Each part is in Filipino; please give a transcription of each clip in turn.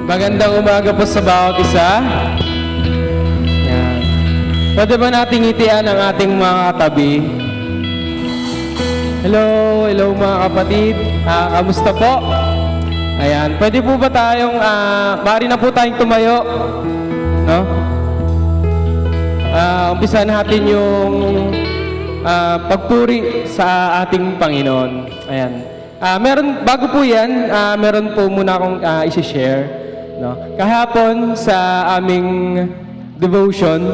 Magandang umaga po sa bawat isa. Yan. Pwede ba nating ngitian ang ating mga katabi? Hello mga kapatid. Kamusta po? Ayan. Pwede po ba tayong, maaari na po tayong tumayo? No? Umpisa natin yung pagpuri sa ating Panginoon. Ayan. Bago po yan, meron po muna akong isi-share. No? Kahapon sa aming devotion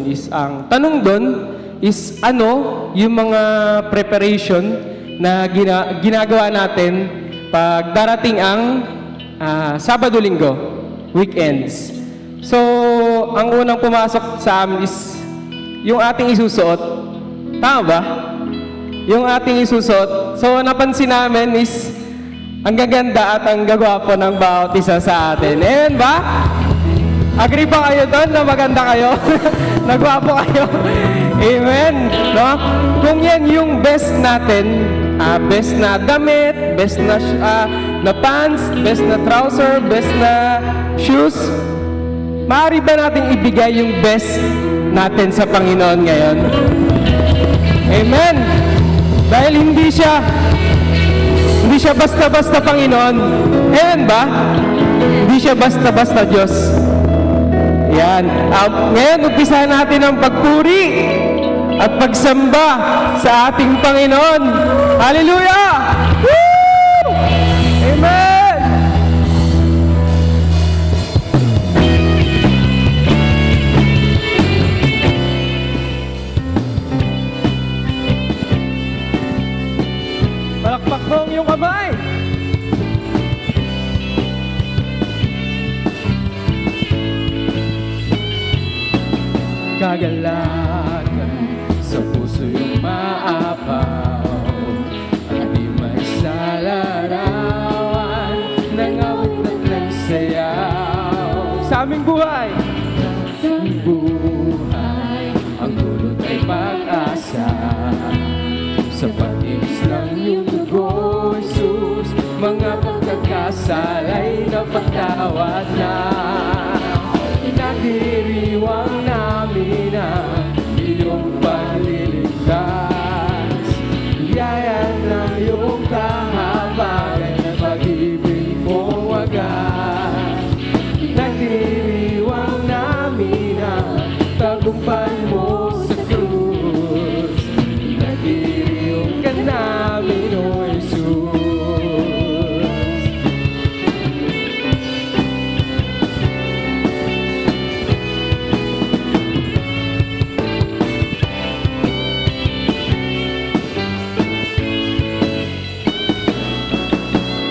is ang tanong doon is ano yung mga preparation na ginagawa natin pag darating ang Sabado-Linggo, weekends. So, ang unang pumasok sa amin is yung ating isusuot. Tama ba? Yung ating isusuot. So, napansin namin is ang gaganda at ang gagwapo ng bawat isa sa atin. Amen ba? Agree ba kayo doon na maganda kayo? Nagwapo kayo? Amen. No? Kung yan yung best natin, best na damit, best na pants, best na trouser, best na shoes, maaari ba natin ibigay yung best natin sa Panginoon ngayon? Amen. Dahil hindi siya basta-basta Panginoon. Amen ba? Hindi siya basta-basta Diyos. Yan. Ngayon, umpisahan natin ang pagpuri at pagsamba sa ating Panginoon. Hallelujah! Woo! Amen! Palakpak mo ang iyong kamay! Kagalakan sa puso yung maapaw at di may salarawan ng awit at ng sayaw. Sa aming buhay, ang dulot ay pag-asa. Sa pag-ibig ng iyong dugo, Jesus, mga pagkakasalay na patawad na. Inagdiriwang namin ang iyong pagliligtas. Yaya ng iyong kahabagan na pag-ibig mo wagas. Inagdiriwang namin ang tagumpay mo sa krus. Inagdiriwang ka namin, O Jesus.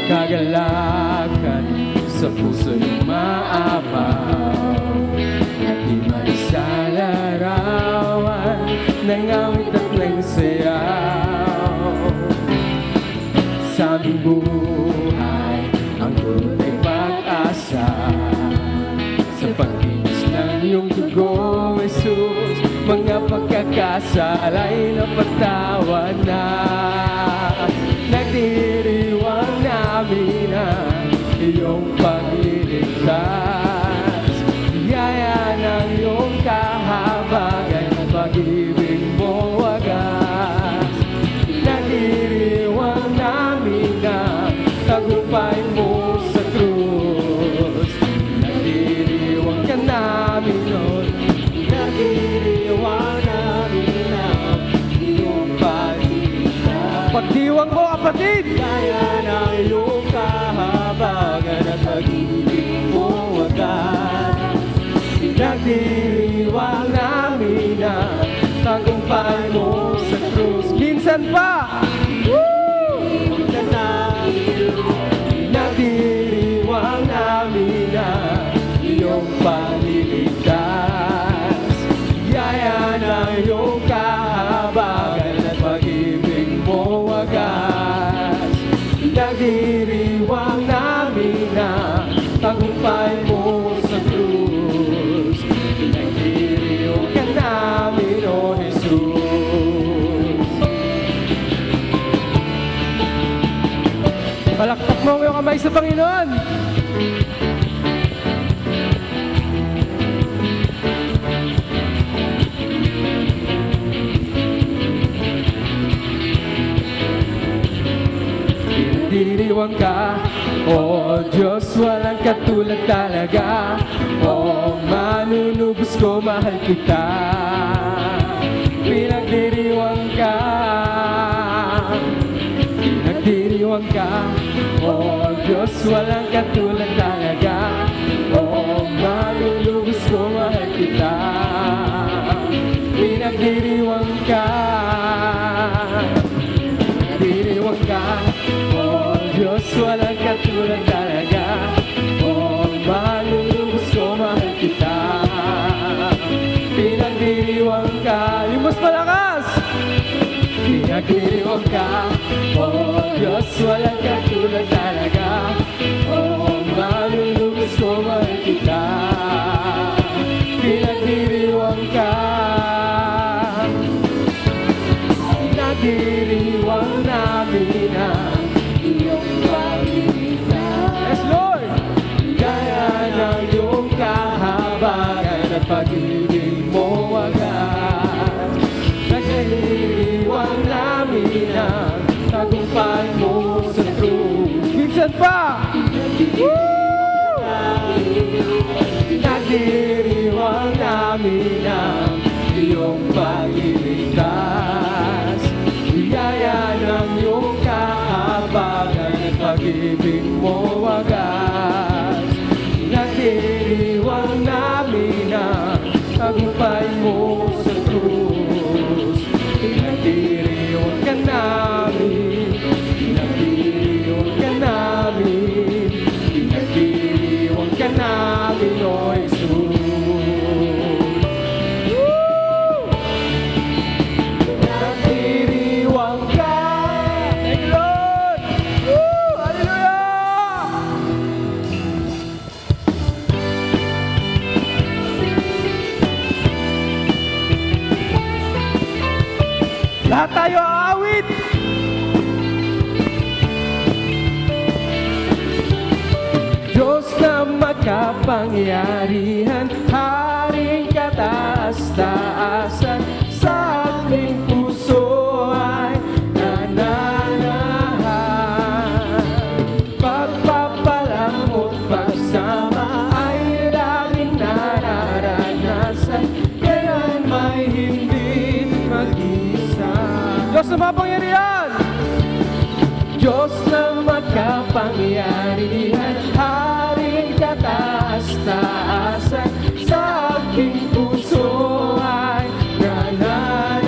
Kagalakan sa puso yung maapaw at di may salarawan ng awit at ng sayaw. Sa aming buhay, ang dulot ay pag-asa. Sa pag-ibig ng iyong dugo, Jesus, mga pagkakasalay na patawad na. Nagdiriwang namin ang iyong pagliligtas. Yaya ng iyong kahabagan, pag-ibig mo wagas. Nagdiriwang namin ang tagumpay mo sa krus. Nagdiriwang ka namin nun. Nagdiriwang namin ang iyong pagliligtas. Pagdiwang mo, kapatid! Kaya ng iyong kahabagan at pag-ibig mo wagas. Nagdiriwang namin ang tagumpay mo sa krus. Minsan pa! Woo! Nagdiriwang namin ang iyong paliligtas. Yaya ng iyong kahabagan at pag-ibig mo wagas. Nagdiriwang namin ang tagumpay mo sa krus. Nagdiriwang ka namin, O Jesus. Sambay sa Panginoon. Pinagdiriwang ka, oh Diyos, walang katulad talaga. Oh, manunubos ko, mahal kita. Pinagdiriwang ka, pinagdiriwang ka, oh Diyos, walang katulad talaga. Oh, manunubos ko, mahal kita. Pinagdiriwang ka, pinagdiriwang ka, oh Diyos, walang katulad talaga. Oh, manunubos ko, mahal kita. Pinagdiriwang ka, yung mas malakas. Pinagdiriwang ka, oh Diyos, walang katulad talaga. Oh, manunubos ko, mahal kita. Pinagdiriwang ka, pinagdiriwang namin ang iyong pag-ibig. Yes, Lord! Gaya ng iyong kahabagan at pag-ibig mo agad. Nagdiriwang namin ang tagumpay mo sa krus. Minsan pa! Woo! Nagdiriwang namin ang iyong pag-iligtas. Biyaya ng iyong kahabagan at pag-ibig mo wagas. Nagdiriwang namin ang tagumpay mo sa krus. Pinagdiriwang ka namin, pinagdiriwang ka namin, pinagdiriwang ka namin, O Jesus. Pinagdiriwang ka. Thank you, Lord. Woo! Hallelujah! Lahat tayo aawit. Diyos na makapangyarihan, Haring kataas-taasan, sa aking puso ay nananahan. Pagpapalamot pagsama ay laging nararanasan, kailan may hindi mag-isa. Diyos na mapangyarihan! Diyos na makapangyarihan, Haring kataas-taasan, sa aking puso ay nananahan.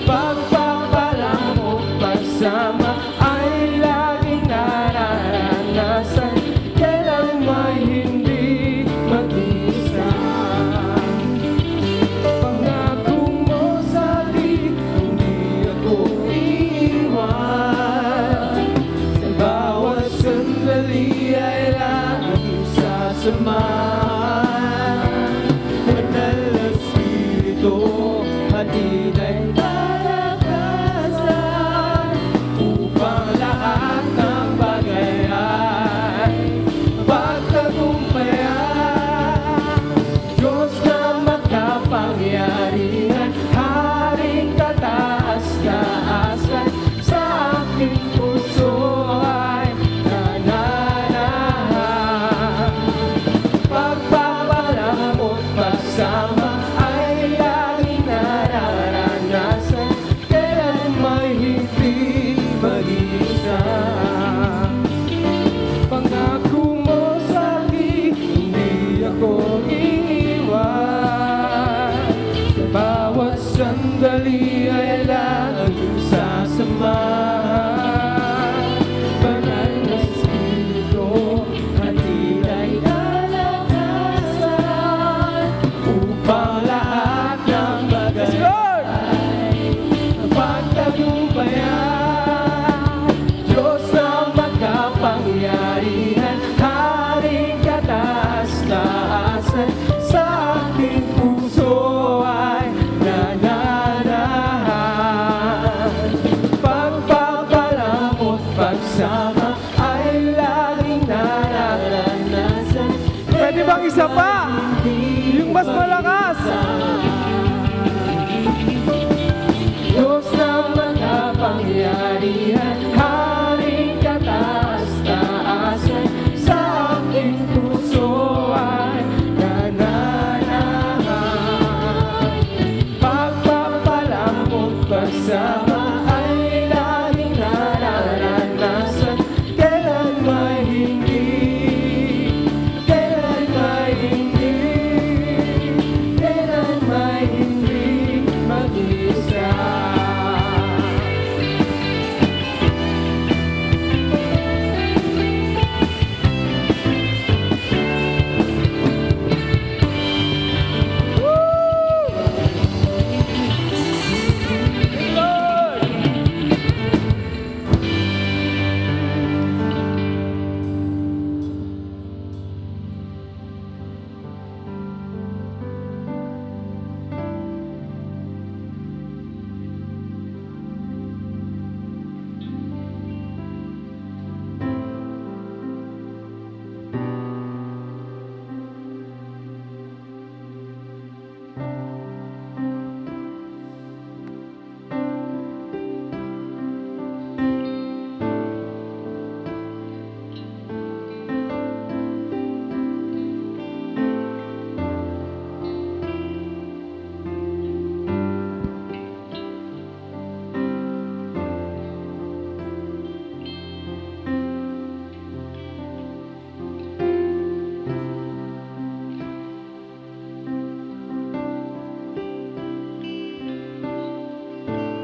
Pagpapalamot pagsama ay laging nararanasan, kailan may hindi mag-isa. Pangako mo sa akin, hindi ako iiwan. Sa bawat sandali ay laging sasamahan. Banal na Espiritu, hatid ay kalakasan, upang lahat ng bagay ay pagtagumpayan. Diyos na makapangyarihan, Haring kataas-taasan, sa aking puso ay nananahan. Pagpapalamot pagsama ay laging nararanasan, kailan may hindi mag-isa. Pangako mo sa akin, hindi ako iiwan. Sa bawat sandali ay laging sasamahan. Banal na Espiritu, hatid ay kalakasan, upang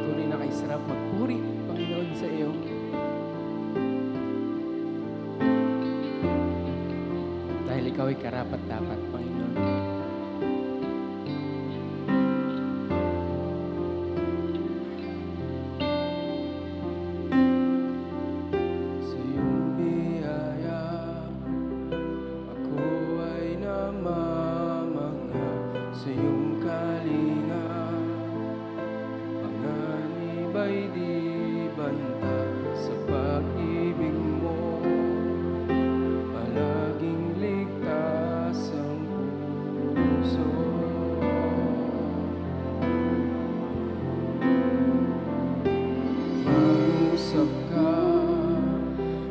Tunay na kay sarap magpuri, Panginoon, sa iyo. Dahil ikaw ay karapat-dapat, Panginoon. Sa iyong biyaya, ako ay namamangha. Sa iyong kalinga, panganib ay di banta. Sa pag-ibig mo, palaging ligtas ang puso. Mangusap ka,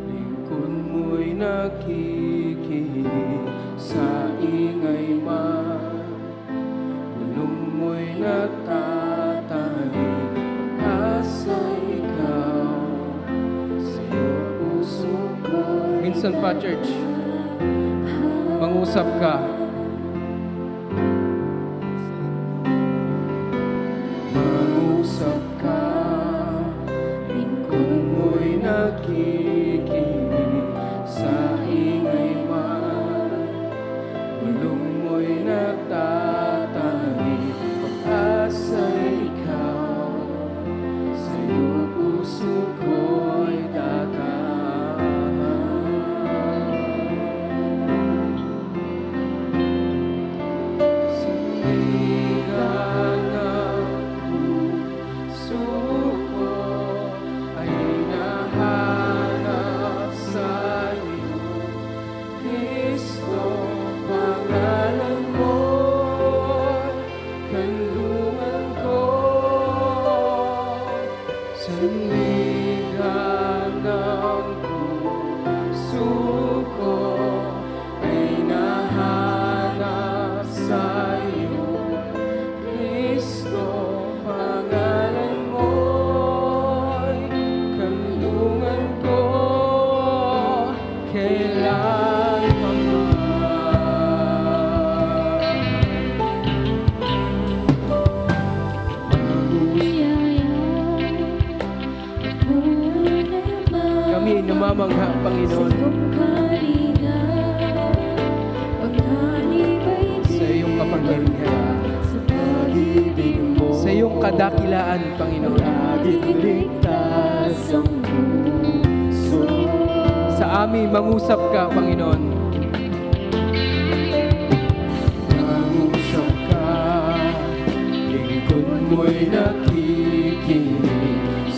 lingkod mo'y nakikinig. Sa ingay man, bulong mo'y natatani. Asa ikaw, sa'yo puso ko'y minsan pa, church, mangusap ka. Mangusap ka, lingkod mo'y nakikinig. Sa ingay man, bulong mo'y nagtatani. Pag-asa ikaw, sa'yo puso ko'y tatahan. Sa ligan ng puso ko ay nahanap sa'yo, Kristo, pangalan mo'y kanlungan ko. Sa ligan ng puso ko ay nahanap sa'yo, Kristo, pangalan mo'y kanlungan ko. Kailan pa man kami ay namamangha, Panginoon, sa iyong kapangyarihan, sa iyong kadakilaan, Panginoon. Sa amin, mangusap ka, Panginoon. Mangusap ka, lingkod mo'y nakikinig.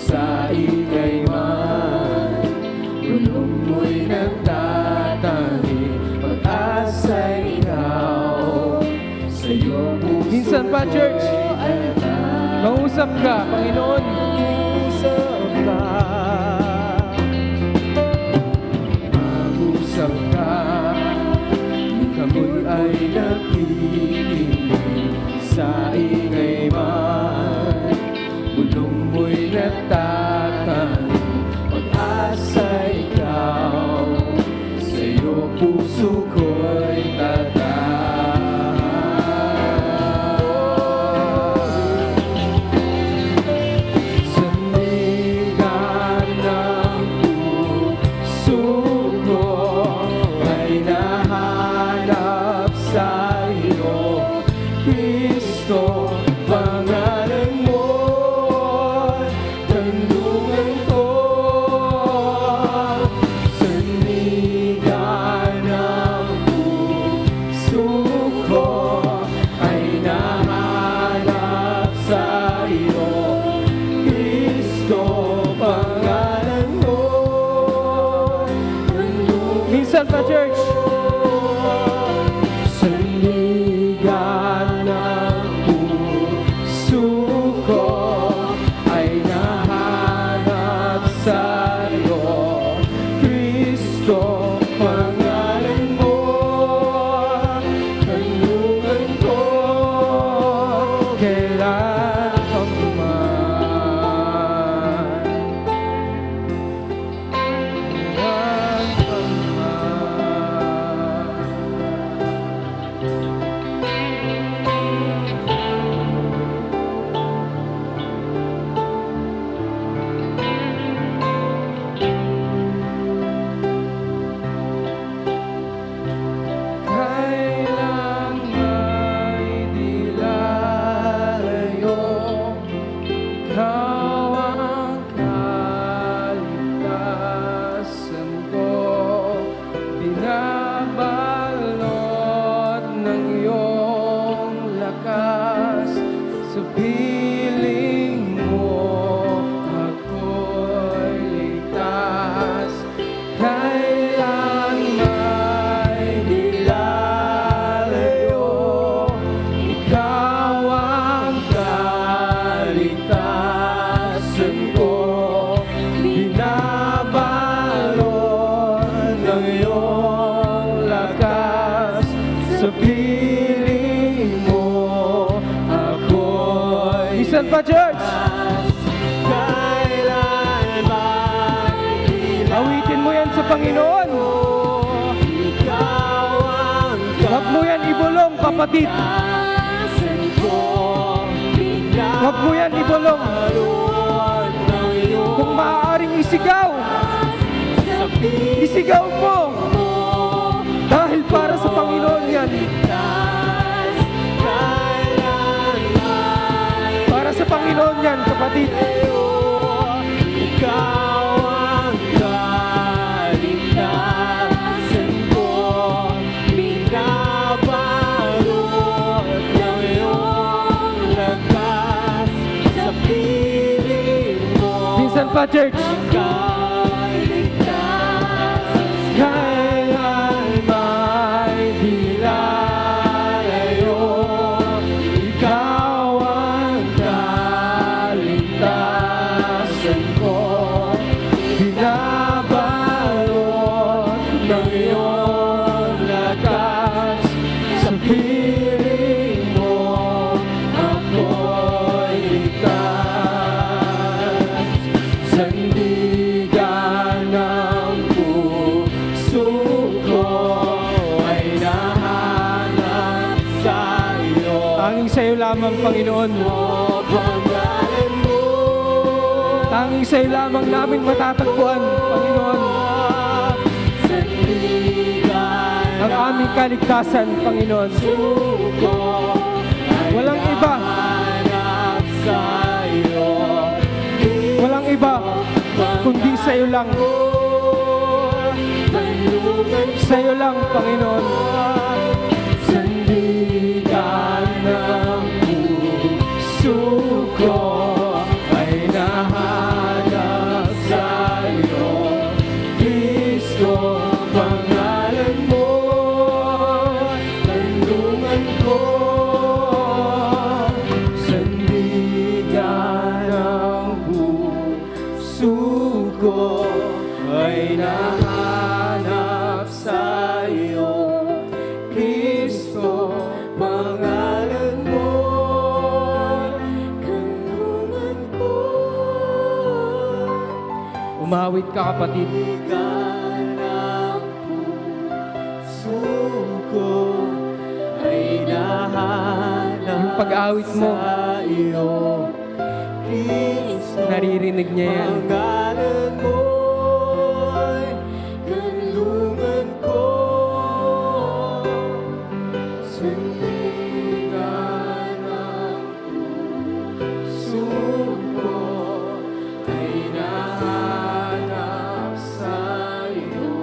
Sa ingay man, bulong mo'y nagtatani. Pag-asa ikaw, sa'yo puso minsan pa, church, mangusap ka, Panginoon. Mangusap ka, mangusap ka, kami ay nakikinig. Sa ingay man, bulong mo'y nagtatani. Pag-asa ikaw, sa'yo puso ko'y tatahan. Sa ligan ng puso ko ay nahanap sa'yo, Kristo, pangalan mo'y kanlungan ko. Sa ligan ng puso ko ay nahanap sa'yo, Kristo, pangalan mo'y kanlungan. Minsan pa, church. Sa ligan ng Minsan pa, church. Awitin mo yan sa Panginoon. Huwag mo yan ibulong, kapatid. Huwag mo yan ibulong. Kung maaaring isigaw, isigaw mo. Dahil para sa Panginoon yan. Para sa Panginoon yan, kapatid. Ikaw ang kaligtasan ko, binabalot ng iyong lakas sa piling mo. Minsan pa, church. Kailan may dilalayo, ikaw ang kaligtasan ko, binabalot ng iyong lakas sa piling mo, ako'y ligtas. Sandigan ng puso ko ay nahanap sa iyo. Tanging sa'yo lamang, Panginoon. Pangalan mo, Tanging sa'yo lamang namin matatagpuan, Panginoon. sandigan Ang aming kaligtasan, Panginoon. ko ay Walang iba. nahanap sa iyo. Walang iba, kundi sa'yo lang. Sa'yo lang, Panginoon. Sandigan ng puso ko ay nahanap sa iyo. Kristo, pangalan mo, kanlungan ko. Sandigan ng puso ko ay nahanap sa iyo. Kristo, pangalan mo, kanlungan ko. Umawit ka, kapatid. Sandigan ng puso ko ay nahanap Yung pag-awit mo, sa iyo. Kristo, naririnig niya yan. pangalan mo'y kanlungan ko. Sandigan ng puso ko ay nahanap sa iyo.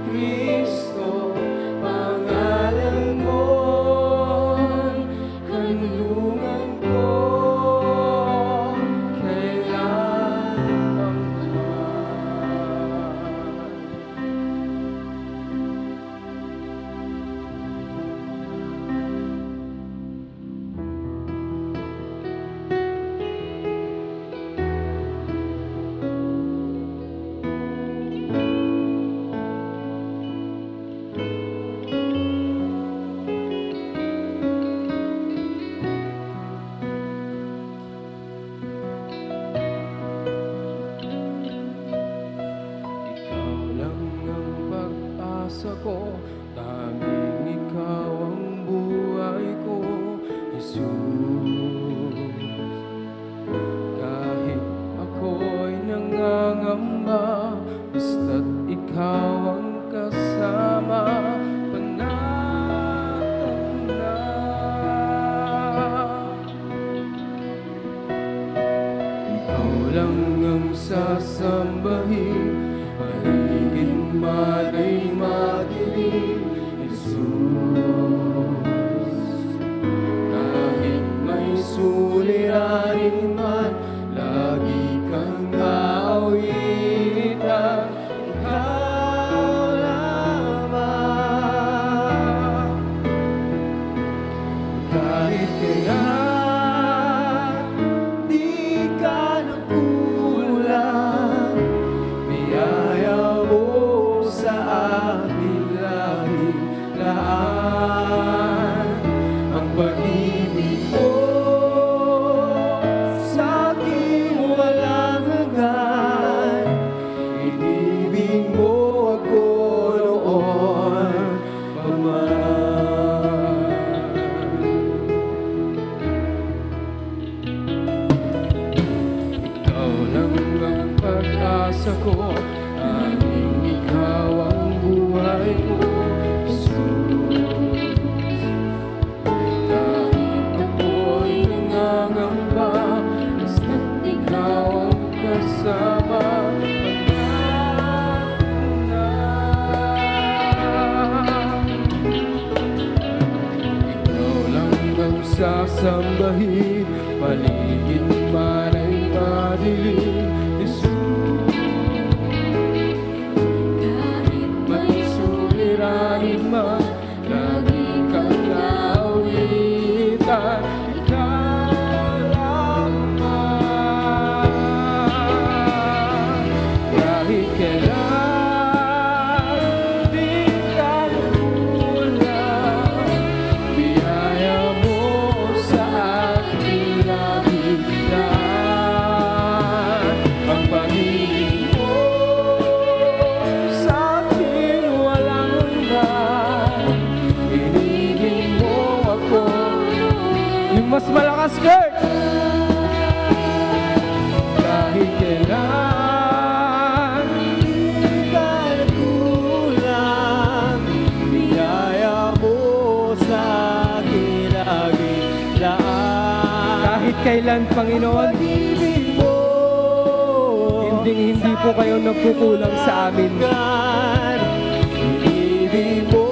Kristo, pangalan mo'y kanlungan ko. Ikaw lang ang pag-asa ko, tanging ikaw ang buhay ko, Jesus. Kahit ako'y nangangamba, basta't ikaw ang kasama, panatag na. Ikaw lang ang sasambahin, maligid man ay madilim, Jesus. Kahit may suliranin man, lagi kang aawitan, ikaw lamang. Kahit kailan di ka nagkulang, biyaya mo sa akin laging laan. Ang pag-ibig mo ko, tanging ikaw ang buhay ko, Jesus. Kahit ako'y nangangamba, basta't ikaw ang kasama, ikaw lang ang sasambahin, paligid man ay madilim, Jesus. Kahit may suliranin man, lagi kang naawitan, ikaw lamang. Kahit kailan, di ka nagulang, biyaya mo sa akin lagi lang. Ang pag-ibig mo sa akin walang hanggan, inibig mo ako. Yung mas malakas, Kurt! Kahit kailan, di ka nagulang, biyaya mo sa akin lagi lang. Kahit kailan, Panginoon, Pag-ibig mo, hindi po kayo nagkukulang sa amin. inibig mo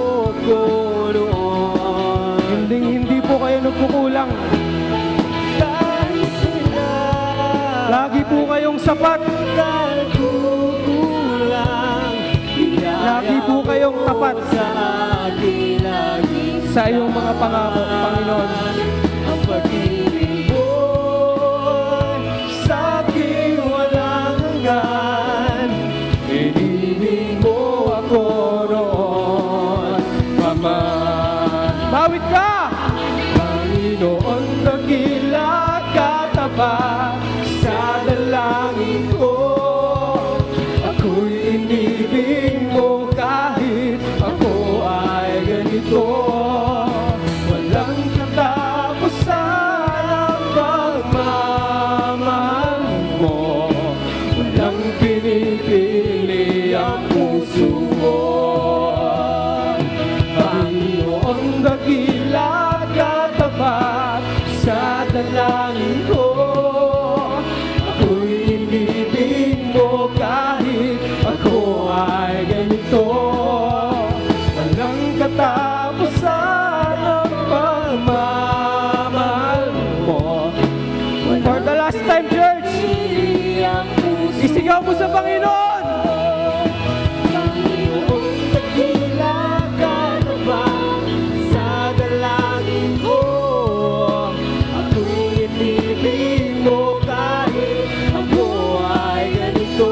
ko noon. Hindi po kayo nagkukulang. Kahit kailan, Lagi po kayong sapat. kukulang, Lagi po kayong tapat sa akin lagi sa iyong mga pangako, Panginoon. ang pag-ibig mo sa akin walang hanggan, inibig mo ako noon pa man. Bawit ka! Panginoon, dakila katapat sa dalangin ko, ako'y inibig mo kahit ako ay ganito. Walang katapusan ang pagmamahal mo, walang pinipili ang puso mo. Panginoon, dakila katapat sa dalangin ko, ako'y inibig mo kahit ako ay ganito. Walang katapusan ang pagmamahal mo. For the last time, church, Ang puso isigaw mo sa Panginoon! Panginoon, dakila katapat sa dalangin ko, ako'y inibig mo kahit ako ay ganito.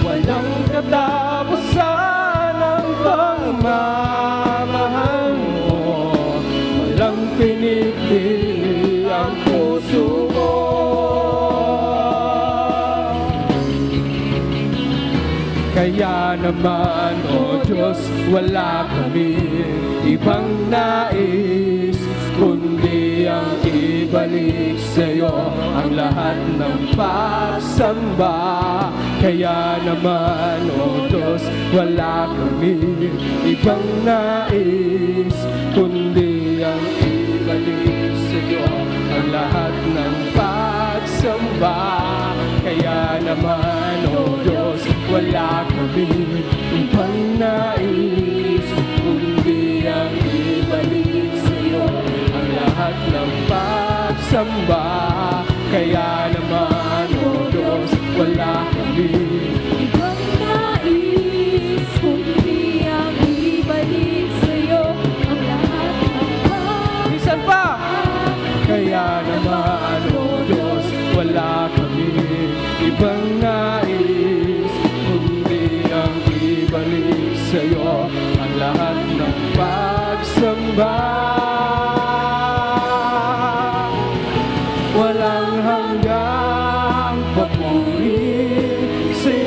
Walang katapusan ang pagmamahal mo, walang pinipili ang puso mo. Kaya naman, O Diyos, wala kami ibang nais, kundi ang ibalik sa'yo ang lahat ng pagsamba. Kaya naman, O Diyos, wala kami ibang nais, kundi ang ibalik sa'yo ang lahat ng pagsamba. Kaya naman, O Diyos, wala kami ibang nais, kundi ang ibalik sa'yo ang lahat ng pagsamba. Kaya naman, O Diyos, wala kami Ibang nais, kundi ang ibalik sa'yo ang lahat ng Minsan pa! Kaya naman, O Diyos, wala kami ibang nais, kundi ang ibalik sa'yo ang lahat ng pagsamba. Walang hanggang papuri sa'yo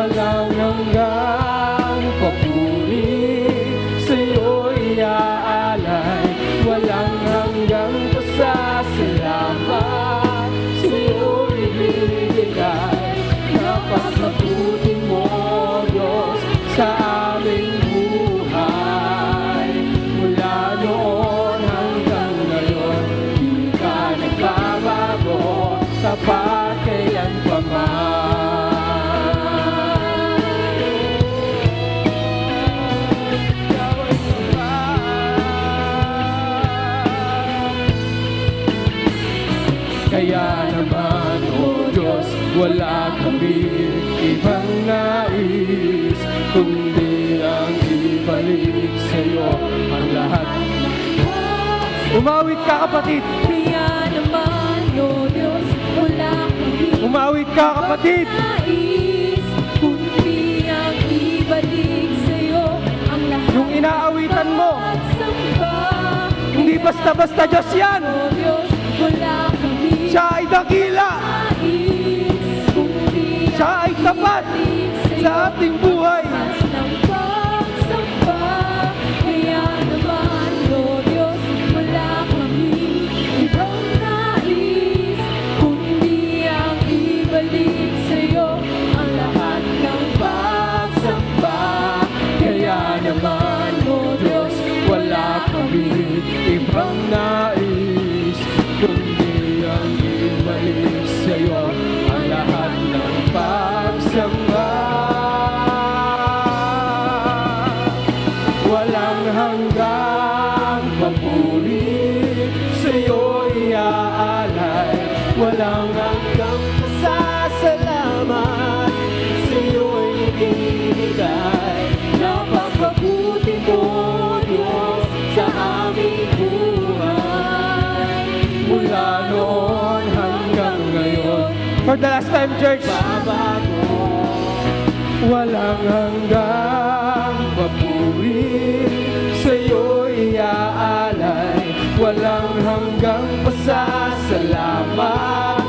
walang hanggang papuri sa'yo'y iaalay, walang hanggang pasasalamat sa'yo'y ibibigay. Napakabuti mo, Diyos, sa aming buhay. Mula noon hanggang ngayon, di ka nagbabago, tapat kailanpaman. Ikaw ay tapat. Kaya naman, O Diyos, wala kami ibang nais, kundi ang ibalik sa'yo ang lahat. Umawit ka, kapatid! Kaya naman, O Diyos, wala kami Umawit ka, kapatid! nais, kundi ang ibalik sa'yo ang lahat. Yung inaawitan mo, At samba, hindi basta-basta Diyos yan! O Diyos, wala kami Siya ay dakila! nais, kundi Siya ay tapat sa ating buhay! ng pagsamba. Kaya naman, O Diyos, wala kaming ibang nais, kundi ang ibalik sa'yo ang lahat ng pagsamba. Kaya naman, O Diyos, Wala kami ibang nais, kundi ang ibalik sa'yo ang lahat ng pagsamba. Walang hanggang papuri sa'yo iaalay, walang hanggang pasasalamat sa'yo'y ibibigay. Napakabuti mo, Diyos, sa aming buhay. Mula noon hanggang ngayon, for the last time, church, babago. Walang hanggang papuri sa'yo iaalay, walang hanggang pasasalamat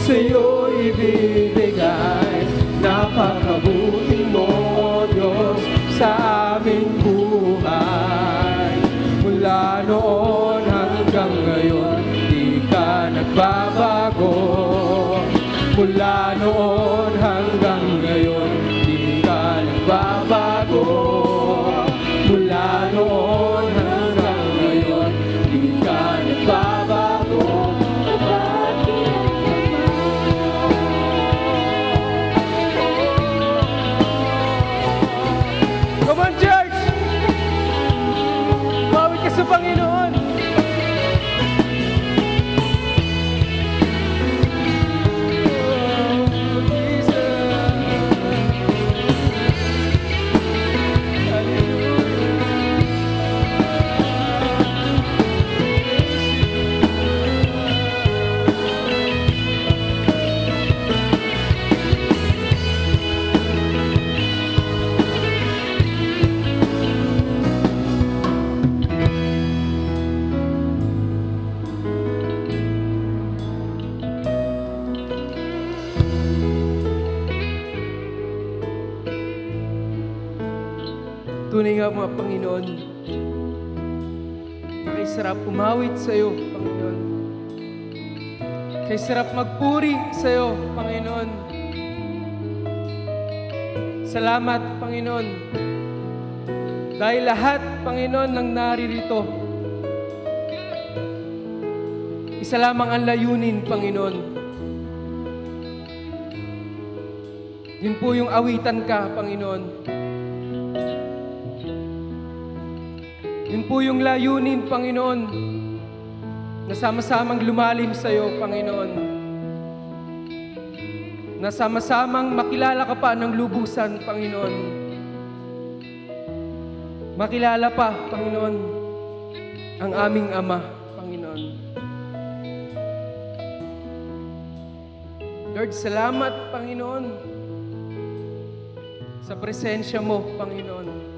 sa'yo ibibigay. Napakabuti mo, Diyos, sa aming buhay. Mula noon hanggang ngayon, di ka nagbabago. Mula noon hanggang ngayon, di ka nagbabago. Mula noon hanggang ngayon, di ka nagbabago. Come on, church! Mawit ka sa Panginoon! Tunay nga mga Panginoon, nakaisarap umawit sa iyo, Panginoon. Kaisarap magpuri sa iyo, Panginoon. Salamat, Panginoon. Dahil lahat, Panginoon, ng naririto, isa lamang ang layunin, Panginoon. Yun po yung awitan ka, Panginoon. Yun po yung layunin, Panginoon, na sama-samang lumalim sa iyo, Panginoon. Na sama-samang makilala ka pa ng lubusan, Panginoon. Makilala pa, Panginoon, ang aming Ama, Panginoon. Lord, salamat, Panginoon, sa presensya mo, Panginoon.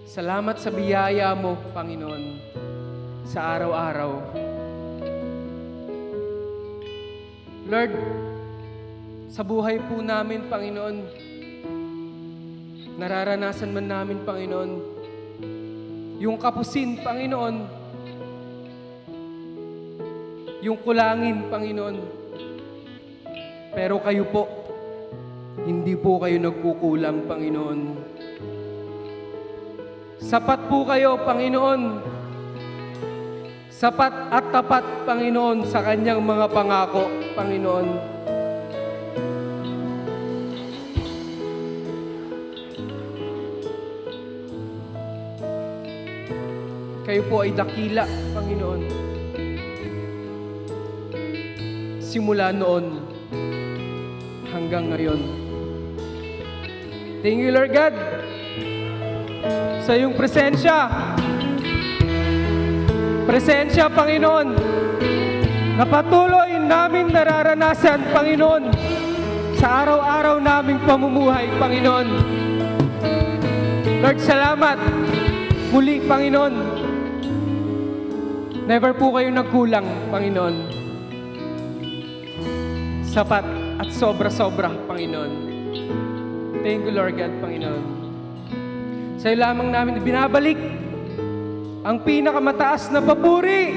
Salamat sa biyaya mo, Panginoon, sa araw-araw. Lord, sa buhay po namin, Panginoon, nararanasan man namin, Panginoon, yung kapusin, Panginoon, yung kulangin, Panginoon. Pero kayo po, hindi po kayo nagkukulang, Panginoon. Sapat po kayo, Panginoon. Sapat at tapat, Panginoon, sa kanyang mga pangako, Panginoon. Kayo po ay dakila, Panginoon. Simula noon hanggang ngayon. Thank you, Lord God, sa iyong presensya. Presensya, Panginoon, na patuloy namin nararanasan, Panginoon, sa araw-araw naming pamumuhay, Panginoon. Lord, salamat muli, Panginoon. Never po kayo nagkulang, Panginoon. Sapat at sobra-sobra, Panginoon. Thank you, Lord God, Panginoon. Sa'yo lamang namin binabalik ang pinakamataas na papuri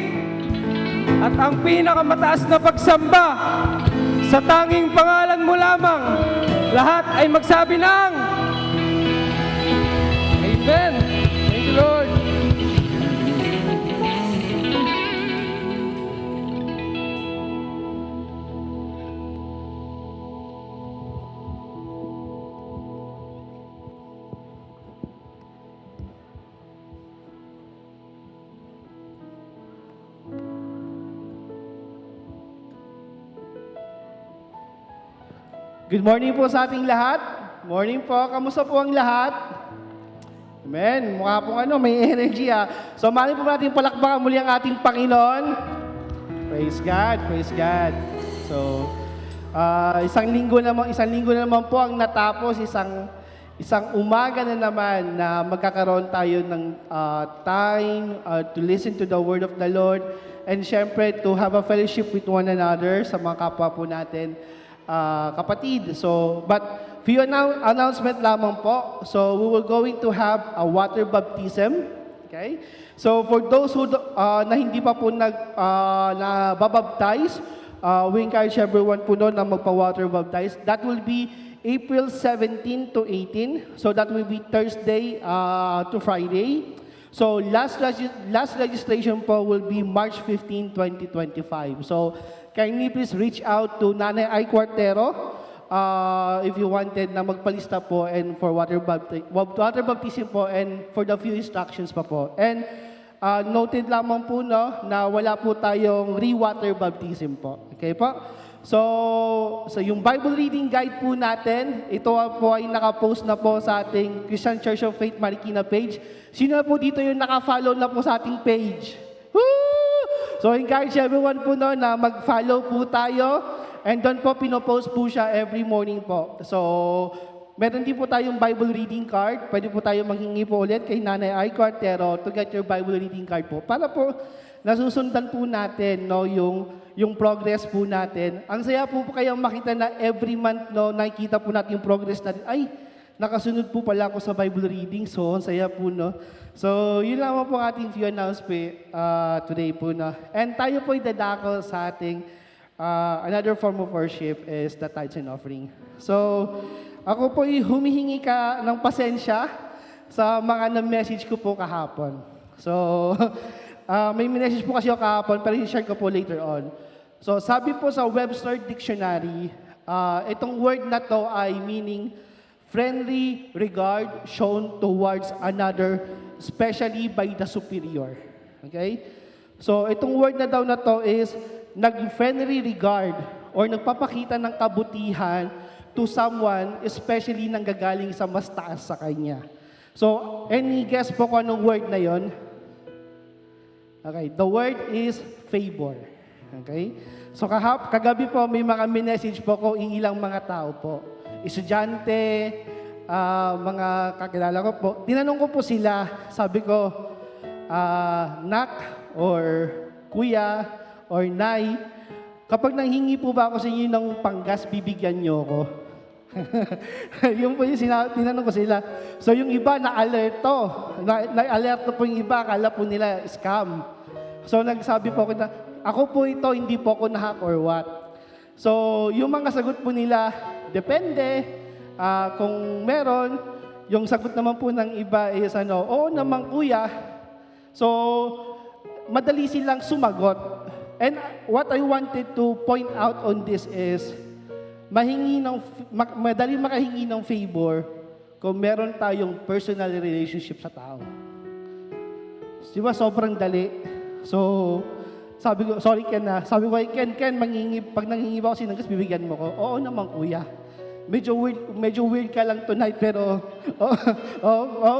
at ang pinakamataas na pagsamba sa tanging pangalan mo lamang. Lahat ay magsabi ng Amen. Thank you, Lord. Good morning po sa ating lahat. Morning po. Kamusta po ang lahat? Amen. Mukha pong may energy ah. So, mali po natin palakpakan muli ang ating Panginoon. Praise God. Praise God. So, isang linggo na naman po ang natapos. Isang umaga na naman na magkakaroon tayo ng time to listen to the Word of the Lord and syempre to have a fellowship with one another sa mga kapwa po natin. Kapatid. So, but few announcement lamang po. So, we will going to have a water baptism. Okay? So, for those who na hindi pa po nababaptize, we encourage everyone po noon na magpa-water baptize. That will be April 17 to 18. So, that will be Thursday to Friday. So, last registration po will be March 15, 2025. So, kindly please reach out to Nanay Ay Cuartero if you wanted na magpalista po and for water baptism po and for the few instructions pa po. And noted lamang po no, na wala po tayong re-water baptism po. Okay po? So yung Bible reading guide po natin, ito po ay nakapost na po sa ating Christian Church of Faith Marikina page. Sino po dito yung naka-follow na po sa ating page? Woo! So, encourage everyone po no, na mag-follow po tayo. And doon po, pinopost po siya every morning po. So, meron din po tayong Bible reading card. Pwede po tayo manghingi po ulit kay Nanay Ay Cuartero to get your Bible reading card po. Para po, nasusundan po natin no, yung progress po natin. Ang saya po kayong makita na every month, no, nakikita po natin yung progress natin. Ay, nakasunod po pala ako sa Bible reading. So, ang saya po, no? So, yun lamang po ang ating few announcements today po, no? And tayo po dadako sa ating another form of worship is the tithes and offering. So, ako po humihingi ka ng pasensya sa mga na-message ko po kahapon. So, may message po kasi ako kahapon, pero i-share ko po later on. So, sabi po sa Webster Dictionary, itong word na to ay meaning friendly regard shown towards another, especially by the superior. Okay? So, itong word na daw na to is nag-friendly regard or nagpapakita ng kabutihan to someone, especially nang gagaling sa mas taas sa kanya. So, any guess po kung anong word na yon? Okay, the word is favor. Okay? So, kagabi po, may mga message po ko ilang mga tao po. Estudyante, mga kakilala ko po. Tinanong ko po sila, sabi ko, Nak or Kuya or Nay, kapag nanghingi po ba ako sa inyo ng panggas, bibigyan niyo ako? Yung po yung tinanong ko sila. So yung iba na-alerto. Na-alerto po yung iba, akala po nila scam. So nagsabi po ako na, ako po ito, hindi po ako na-hack or what. So yung mga sagot po nila, depende. Kung meron, yung sagot naman po ng iba is oo naman kuya. So madali silang sumagot. And what I wanted to point out on this is, madali makahingi ng favor kung meron tayong personal relationship sa tao. Di ba sobrang dali? So, sabi ko, sorry Ken na, sabi ko, Ken, pag nangingi ba ako sinanggas, bibigyan mo ko? Oo naman kuya. Medyo weird ka lang tonight, pero,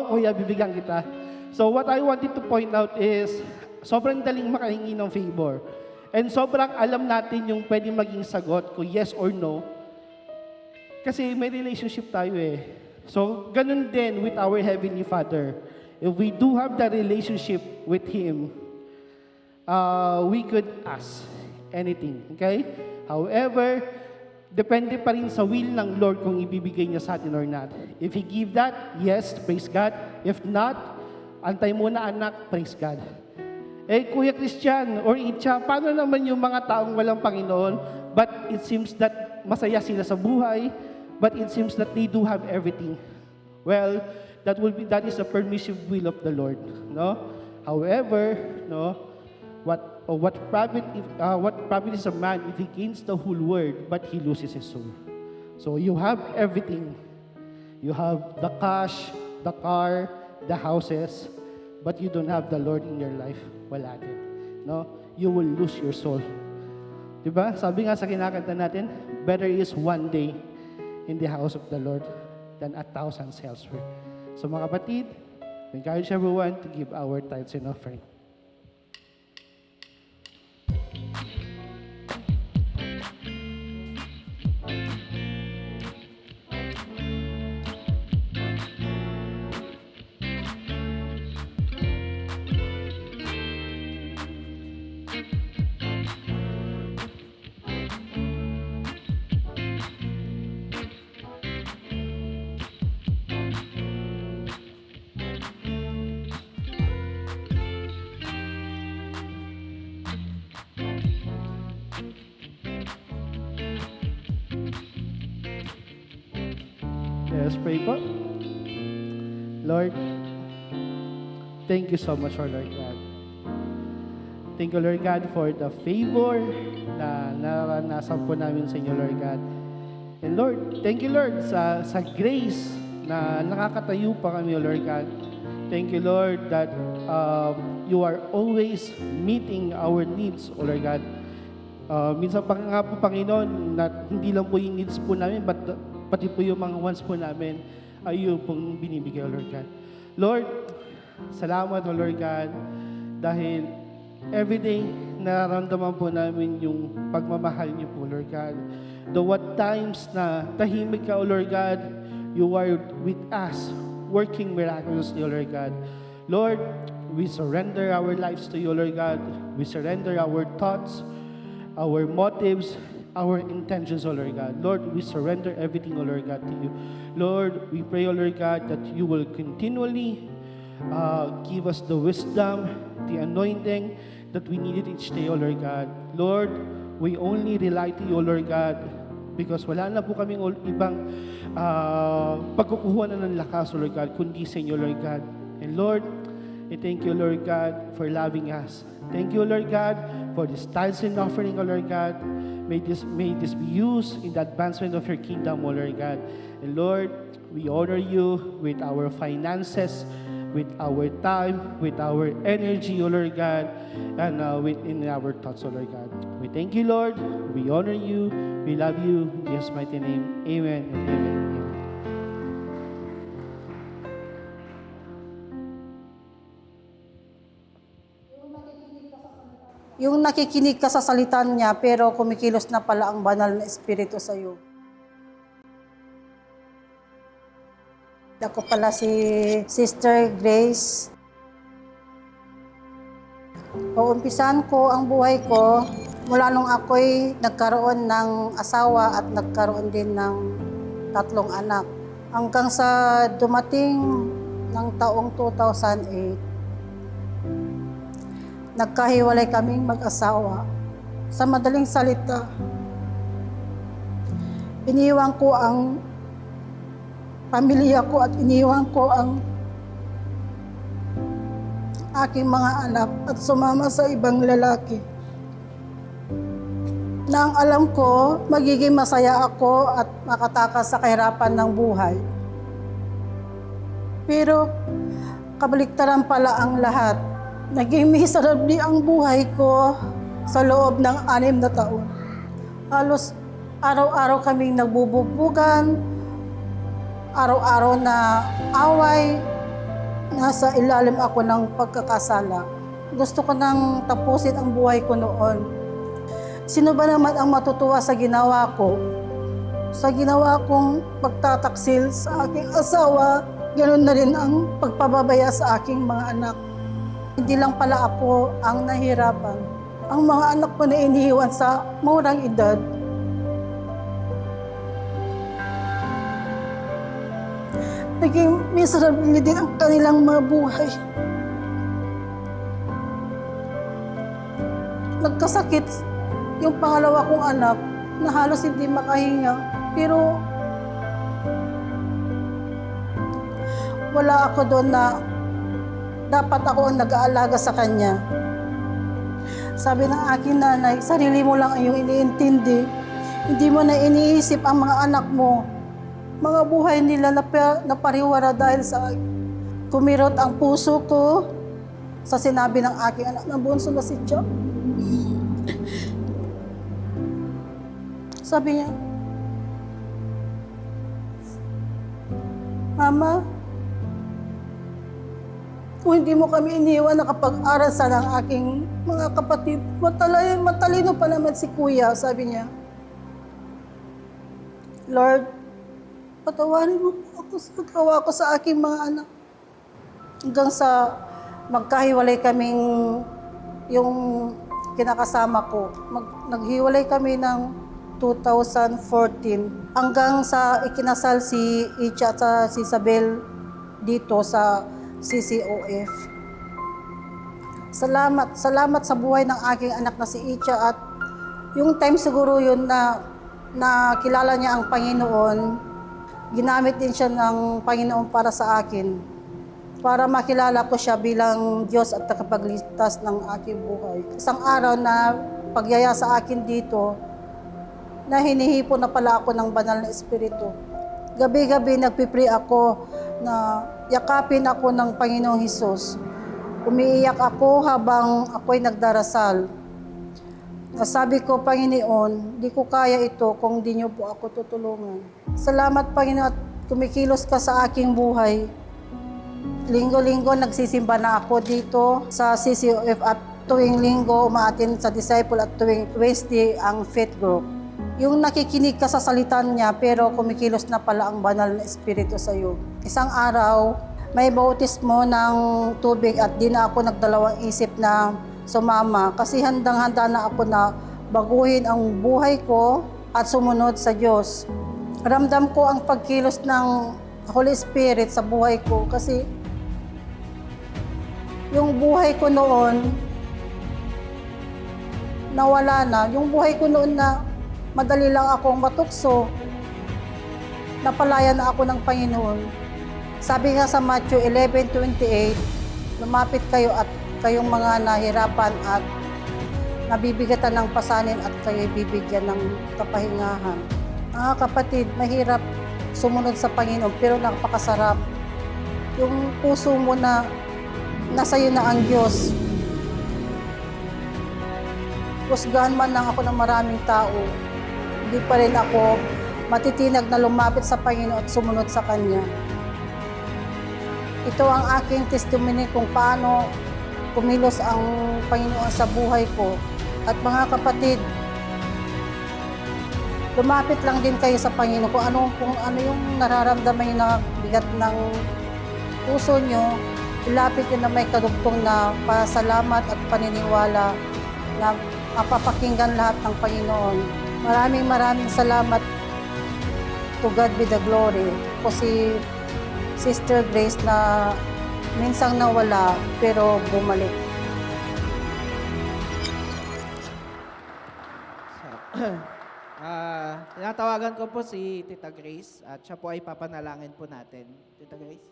kuya, bibigyan kita. So, what I wanted to point out is, sobrang daling makahingi ng favor. And sobrang alam natin yung pwede maging sagot, kung yes or no, kasi may relationship tayo eh. So, ganun din with our Heavenly Father. If we do have that relationship with Him, we could ask anything. Okay? However, depende pa rin sa will ng Lord kung ibibigay niya sa atin or not. If He give that, yes, praise God. If not, antay muna anak, praise God. Kuya Christian or Itcha, paano naman yung mga taong walang Panginoon, but it seems that masaya sila sa buhay, but it seems that they do have everything. Well, that is the permissive will of the Lord, no? However, no, what profit is a man if he gains the whole world but he loses his soul? So you have everything. You have the cash, the car, the houses, but you don't have the Lord in your life. Wala din, no? You will lose your soul. Diba? Sabi nga sa kinakanta natin, better is one day in the house of the Lord than 1,000 elsewhere. So mga kapatid, we encourage everyone to give our tithes and offering. Let us pray po. Lord, thank you so much, Lord God. Thank you, Lord God, for the favor na naranasan po namin sa inyo, Lord God. And Lord, thank you, Lord, sa grace na nakakatayo pa kami, Lord God. Thank you, Lord, that you are always meeting our needs, O Lord God. Minsan pa nga po, Panginoon, na hindi lang po yung needs po namin, but pati po yung mga wants po namin ay yung pong binibigay, O Lord God. Lord, salamat, O Lord God, dahil everyday nararamdaman po namin yung pagmamahal niyo po, Lord God. Though what times na tahimik ka, O Lord God, you are with us, working miraculously, O Lord God. Lord, we surrender our lives to you, O Lord God. We surrender our thoughts, our motives, our intentions, O Lord God. Lord, we surrender everything, O Lord God, to you. Lord, we pray, O Lord God, that you will continually give us the wisdom, the anointing that we needed each day, O Lord God. Lord, we only rely to you, O Lord God, because wala na po kaming ibang pagkukuha na ng lakas, O Lord God, kundi sa inyo, Lord God. And Lord, I thank you, Lord God, for loving us. Thank you, Lord God, for this tithes and offering, O Lord God. May this be used in the advancement of your kingdom, O Lord God. And Lord, we honor you with our finances, with our time, with our energy, O Lord God, and within our thoughts, O Lord God. We thank you, Lord. We honor you. We love you. In Jesus' mighty name, amen and amen. Yung nakikinig ka sa salita niya, pero kumikilos na pala ang banal na espiritu sa iyo. Ako pala si Sister Grace. Uumpisan ko ang buhay ko Mula nung ako'y nagkaroon ng asawa at nagkaroon din ng 3 anak. Hanggang sa dumating ng taong 2008, nagkahiwalay kaming mag-asawa. Sa madaling salita, iniwan ko ang pamilya ko at iniwan ko ang aking mga anak at sumama sa ibang lalaki. Na ang alam ko, magiging masaya ako at makatakas sa kahirapan ng buhay. Pero kabaliktaran pala ang lahat. Naging miserable ang buhay ko sa loob ng 6 na taon. Halos araw-araw kaming nagbububugan, araw-araw na away, nasa ilalim ako ng pagkakasala. Gusto ko nang tapusin ang buhay ko noon. Sino ba naman ang matutuwa sa ginawa ko? Sa ginawa kong pagtataksil sa aking asawa, ganoon na rin ang pagpababaya sa aking mga anak. Hindi lang pala ako ang nahirapan. Ang mga anak ko na iniiwan sa murang edad. Naging miserable din ang kanilang mga buhay. Nagkasakit yung pangalawa kong anak na halos hindi makahinga. Pero wala ako doon na dapat ako ang nag-aalaga sa kanya. Sabi ng aking nanay, sarili mo lang ang iyong iniintindi. Hindi mo na iniisip ang mga anak mo. Mga buhay nila napariwara dahil sa kumirot ang puso ko sa sinabi ng aking anak na bunso na si Joe. Sabi niya, Mama, kung hindi mo kami iniwan, nakapag-aral sana ang aking mga kapatid. Matalino pa naman si Kuya, sabi niya. Lord, patawarin mo po ako sa gawa ko sa aking mga anak. Hanggang sa magkahiwalay kaming yung kinakasama ko. Naghiwalay kami ng 2014 hanggang sa ikinasal si Icha at si Isabel dito sa CCOF. Salamat sa buhay ng aking anak na si Icha at yung time siguro yun na kilala niya ang Panginoon, ginamit din siya ng Panginoon para sa akin, para makilala ko siya bilang Diyos at tagapagligtas ng aking buhay. Isang araw na pagyaya sa akin dito, na hinihipo na pala ako ng banal na espiritu. Gabi-gabi nagpipray ako na yakapin ako ng Panginoong Hesus. Umiiyak ako habang ako'y nagdarasal. Sabi ko, Panginoon, di ko kaya ito kung di niyo po ako tutulungan. Salamat, Panginoon, at kumikilos ka sa aking buhay. Linggo-linggo nagsisimba na ako dito sa CCOF at tuwing linggo umaatin sa disciple at tuwing Wednesday ang faith group. Yung nakikinig ka sa salita niya pero kumikilos na pala ang banal na espiritu sa iyo. Isang araw, may bautismo ng tubig at di na ako nagdalawang isip na sumama kasi handang-handa na ako na baguhin ang buhay ko at sumunod sa Diyos. Ramdam ko ang pagkilos ng Holy Spirit sa buhay ko kasi yung buhay ko noon nawala na. Yung buhay ko noon na madali lang akong matukso, napalaya na ako ng Panginoon. Sabi nga sa Matthew 11:28, lumapit kayo at kayong mga nahirapan at nabibigatan ng pasanin at kayo'y bibigyan ng kapahingahan. Mga kapatid, mahirap sumunod sa Panginoon pero napakasarap. Yung puso mo na nasa iyo na ang Diyos. Husgahan man lang ako ng maraming tao, hindi pa rin ako matitinag na lumapit sa Panginoon at sumunod sa Kanya. Ito ang aking testimony kung paano kumilos ang Panginoon sa buhay ko. At mga kapatid, lumapit lang din kayo sa Panginoon. Kung ano yung nararamdaman niyo na bigat ng puso niyo, ilapit niyo na may kadugtong na pasalamat at paniniwala na mapapakinggan lahat ng Panginoon. Maraming salamat. To God be the glory. Po si Sister Grace na minsang nawala pero bumalik. Tinatawagan ko po si Tita Grace at siya po ay papanalangin po natin. Tita Grace.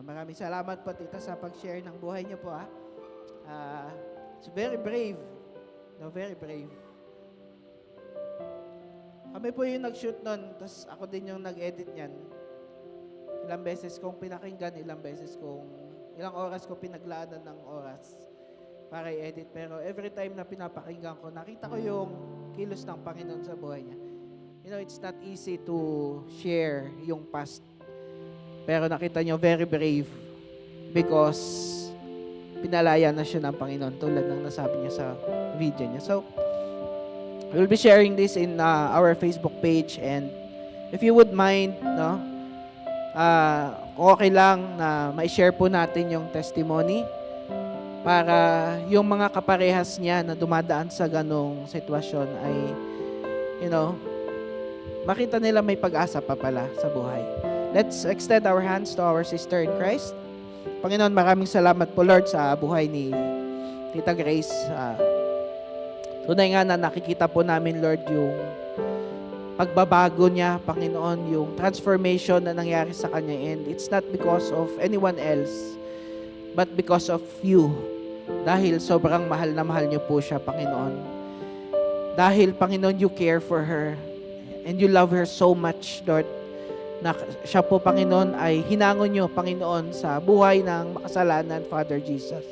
Maraming salamat po, Tita, sa pag-share ng buhay niyo po. It's very brave. No, very brave. Kami po yung nag-shoot nun, tapos ako din yung nag-edit niyan. Ilang beses kong pinakinggan, ilang oras ko pinaglaanan ng oras para i-edit. Pero every time na pinapakinggan ko, nakita ko yung kilos ng Panginoon sa buhay niya. You know, it's not easy to share yung past. Pero nakita niyo, very brave because pinalaya na siya ng Panginoon tulad ng nasabi niya sa video niya. So, we'll be sharing this in our Facebook page, and if you would mind, no, kung okay lang na ma-share po natin yung testimony para yung mga kaparehas niya na dumadaan sa ganong sitwasyon ay, you know, makita nila may pag-asa pa pala sa buhay. Let's extend our hands to our sister in Christ. Panginoon, maraming salamat po, Lord, sa buhay ni Tita Grace. Tunay nga na nakikita po namin, Lord, yung pagbabago niya, Panginoon, yung transformation na nangyari sa kanya. And it's not because of anyone else, but because of you. Dahil sobrang mahal na mahal niyo po siya, Panginoon. Dahil, Panginoon, you care for her. And you love her so much, Lord, na siya po, Panginoon, ay hinangon niyo, Panginoon, sa buhay ng makasalanan, Father Jesus.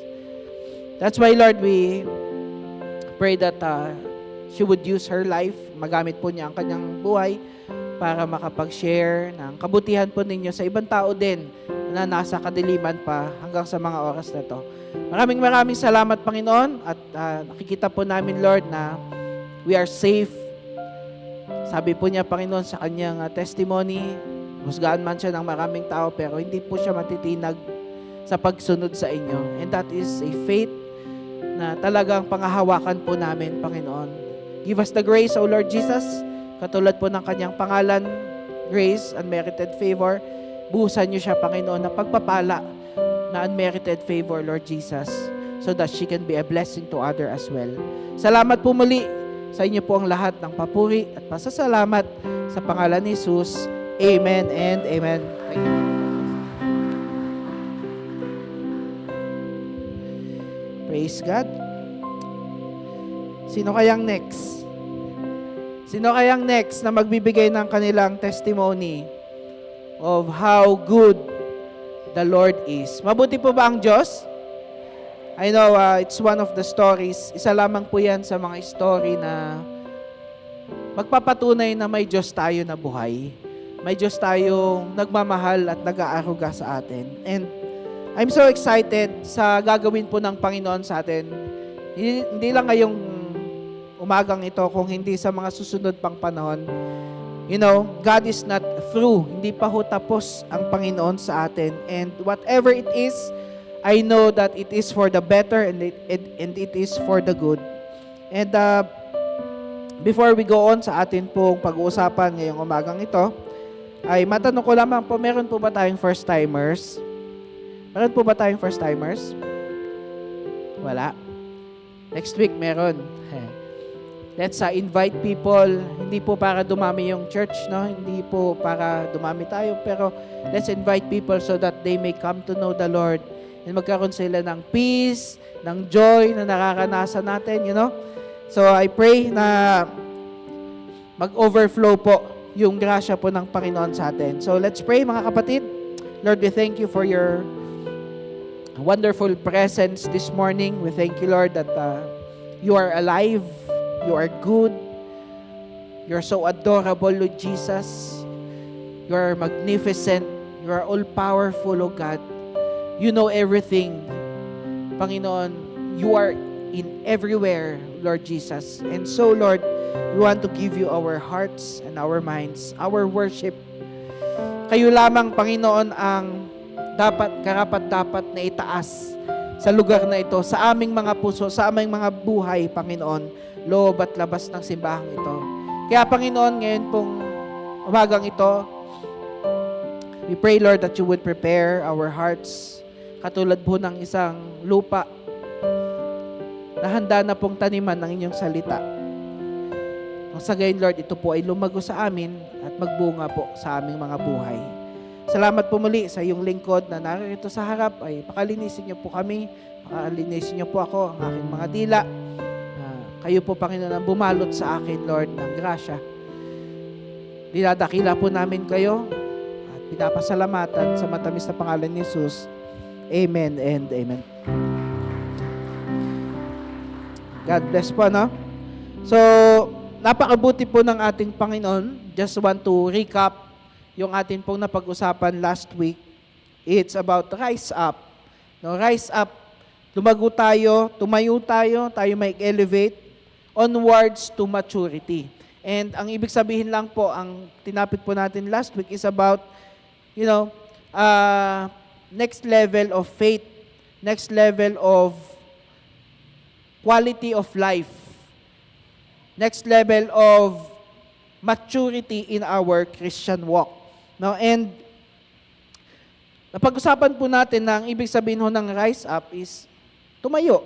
That's why, Lord, we pray that she would use her life, magamit po niya ang kanyang buhay para makapag-share ng kabutihan po ninyo sa ibang tao din na nasa kadiliman pa hanggang sa mga oras na to. Maraming salamat, Panginoon, at nakikita po namin, Lord, na we are safe. Sabi po niya, Panginoon, sa kanyang testimony, husgaan man siya ng maraming tao pero hindi po siya matitinag sa pagsunod sa inyo. And that is a faith na talagang pangahawakan po namin, Panginoon. Give us the grace, O Lord Jesus, katulad po ng kanyang pangalan, grace, unmerited favor. Buhusan niyo siya, Panginoon, ng pagpapala na unmerited favor, Lord Jesus, so that she can be a blessing to other as well. Salamat po muli sa inyo po ang lahat ng papuri at pasasalamat sa pangalan ni Jesus. Amen and amen. Thank you. Praise God. Sino kayang next? Sino kayang next na magbibigay ng kanilang testimony of how good the Lord is? Mabuti po ba ang Diyos? I know it's one of the stories. Isa lamang po yan sa mga story na magpapatunay na may Diyos tayo na buhay. May Diyos tayong nagmamahal at nag-aaruga sa atin. And I'm so excited sa gagawin po ng Panginoon sa atin. Hindi lang ngayong umagang ito, kung hindi sa mga susunod pang panahon. You know, God is not through. Hindi pa ho tapos ang Panginoon sa atin. And whatever it is, I know that it is for the better and it is for the good. And before we go on sa atin pong pag-uusapan ngayong umagang ito, ay matanong ko lamang po, meron po ba tayong first-timers? Meron po ba tayong first-timers? Wala. Next week, meron. Let's invite people. Hindi po para dumami yung church, no? Hindi po para dumami tayo, pero let's invite people so that they may come to know the Lord and magkaroon sila ng peace, ng joy na nakakanasan natin, you know? So I pray na mag-overflow po yung grasya po ng Panginoon sa atin. So let's pray, mga kapatid. Lord, we thank you for your wonderful presence this morning. We thank you, Lord, that you are alive, you are good, you're so adorable, Lord Jesus. You are magnificent, you are all-powerful, O God. You know everything. Panginoon, you are in everywhere, Lord Jesus. And so, Lord, we want to give you our hearts and our minds, our worship. Kayo lamang, Panginoon, ang karapat-dapat na itaas sa lugar na ito, sa aming mga puso, sa aming mga buhay, Panginoon, loob at labas ng simbahang ito. Kaya, Panginoon, ngayon pong umagang ito, we pray, Lord, that you would prepare our hearts katulad po ng isang lupa na handa na pong taniman ng inyong salita. Ang sa gayon, Lord, ito po ay lumago sa amin at magbunga po sa aming mga buhay. Salamat po muli sa iyong lingkod na narito sa harap ay pakalinisin niyo po kami, pakalinisin niyo po ako, ang aking mga dila. Kayo po, Panginoon, ang bumalot sa akin, Lord, ng grasya. Dinadakila po namin kayo at pinapasalamatan sa matamis na pangalan ni Jesus. Amen and amen. God bless po, no? So, napakabuti po ng ating Panginoon. Just want to recap yung ating pong napag-usapan last week. It's about rise up. No, rise up. Lumago tayo, tumayo tayo may elevate onwards to maturity. And ang ibig sabihin lang po, ang tinapit po natin last week is about, next level of faith, next level of quality of life, next level of maturity in our Christian walk. No, and napag-usapan po natin na ang ibig sabihin ho ng rise up is tumayo.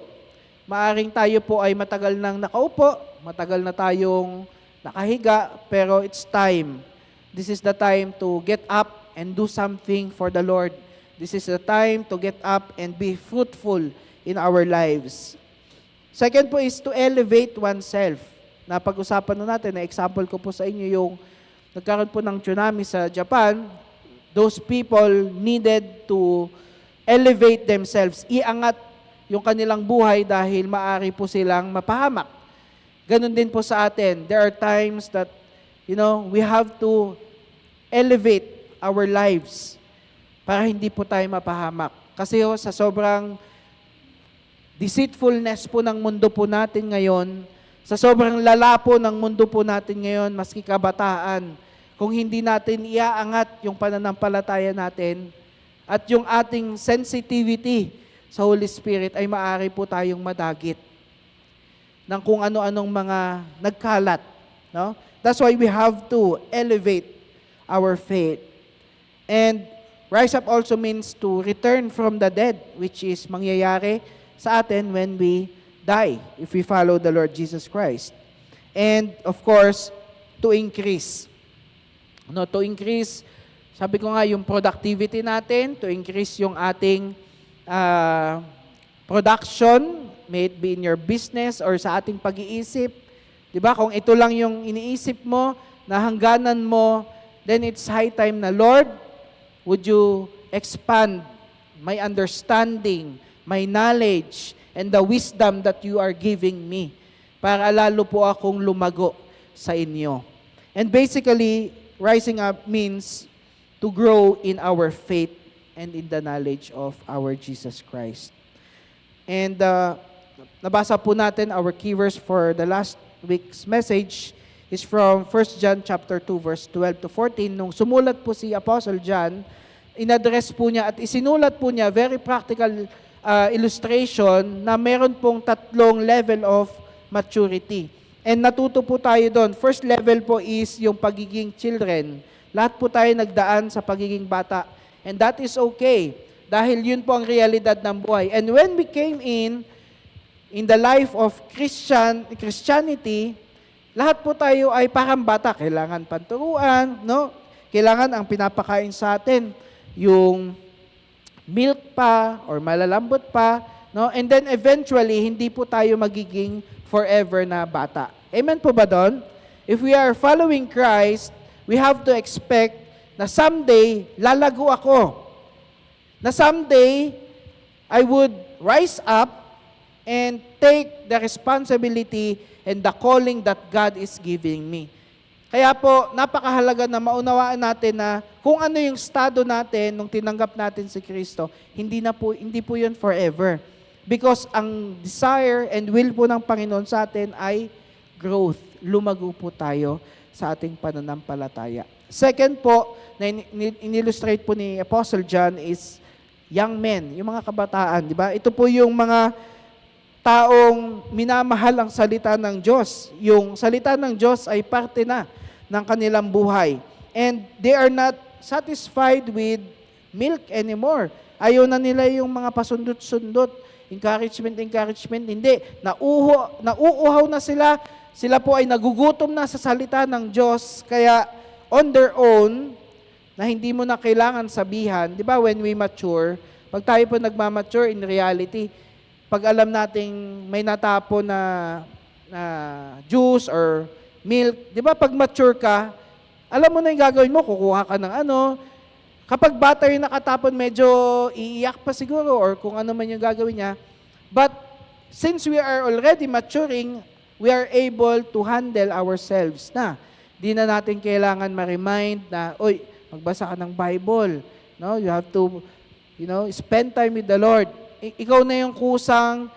Maaring tayo po ay matagal nang nakaupo, matagal na tayong nakahiga, pero it's time. This is the time to get up and do something for the Lord. This is the time to get up and be fruitful in our lives. Second po is to elevate oneself. Napag-usapan na natin, na example ko po sa inyo yung nagkaroon po ng tsunami sa Japan. Those people needed to elevate themselves, iangat yung kanilang buhay dahil maaari po silang mapahamak. Ganon din po sa atin. There are times that, we have to elevate our lives para hindi po tayo mapahamak. Kasi sa sobrang deceitfulness po ng mundo po natin ngayon, sa sobrang lala po ng mundo po natin ngayon, maski kabataan, kung hindi natin iaangat yung pananampalataya natin at yung ating sensitivity sa Holy Spirit, ay maaari po tayong madagit ng kung ano-anong mga nagkalat. No? That's why we have to elevate our faith. And rise up also means to return from the dead, which is mangyayari sa atin when we die, if we follow the Lord Jesus Christ. And of course, to increase. No, to increase, sabi ko nga, yung productivity natin, to increase yung ating production, may it be in your business or sa ating pag-iisip. Diba? Kung ito lang yung iniisip mo, na hangganan mo, then it's high time na, Lord, would you expand my understanding, my knowledge, and the wisdom that you are giving me para lalo po akong lumago sa inyo. And basically, rising up means to grow in our faith and in the knowledge of our Jesus Christ. And nabasa po natin our key verse for the last week's message is from 1 John chapter 2 verse 12 to 14. Nung sumulat po si Apostle John, inaddress po niya at isinulat po niya very practical illustration na meron pong tatlong level of maturity. And natuto po tayo doon. First level po is yung pagiging children. Lahat po tayo nagdaan sa pagiging bata. And that is okay. Dahil yun po ang realidad ng buhay. And when we came in the life of Christianity, lahat po tayo ay parang bata. Kailangan panturuan, no? Kailangan ang pinapakain sa atin, yung milk pa or malalambot pa, no? And then eventually hindi po tayo magiging forever na bata. Amen po ba doon? If we are following Christ, we have to expect na someday lalago ako. Na someday I would rise up and take the responsibility and the calling that God is giving me. Kaya po, napakahalaga na maunawaan natin na kung ano yung estado natin nung tinanggap natin si Kristo, hindi po yun forever. Because ang desire and will po ng Panginoon sa atin ay growth. Lumago po tayo sa ating pananampalataya. Second po, na in-illustrate po ni Apostle John is young men, yung mga kabataan, di ba? Ito po yung mga taong minamahal ang salita ng Diyos. Yung salita ng Diyos ay parte na ng kanilang buhay. And they are not satisfied with milk anymore. Ayaw na nila yung mga pasundot-sundot, encouragement, hindi. Nauuhaw na sila. Sila po ay nagugutom na sa salita ng Diyos. Kaya on their own, na hindi mo na kailangan sabihan, di ba, when we mature, pag tayo po nagmamature in reality, pag alam nating may natapo na juice or milk, di ba, pag mature ka, alam mo na yung gagawin mo, kukuha ka ng ano. Kapag bata yung nakatapon, medyo iiyak pa siguro or kung ano man yung gagawin niya. But since we are already maturing, we are able to handle ourselves na. Di na natin kailangan ma-remind na, oy, magbasa ka ng Bible. No, you have to, spend time with the Lord. Ikaw na yung kusang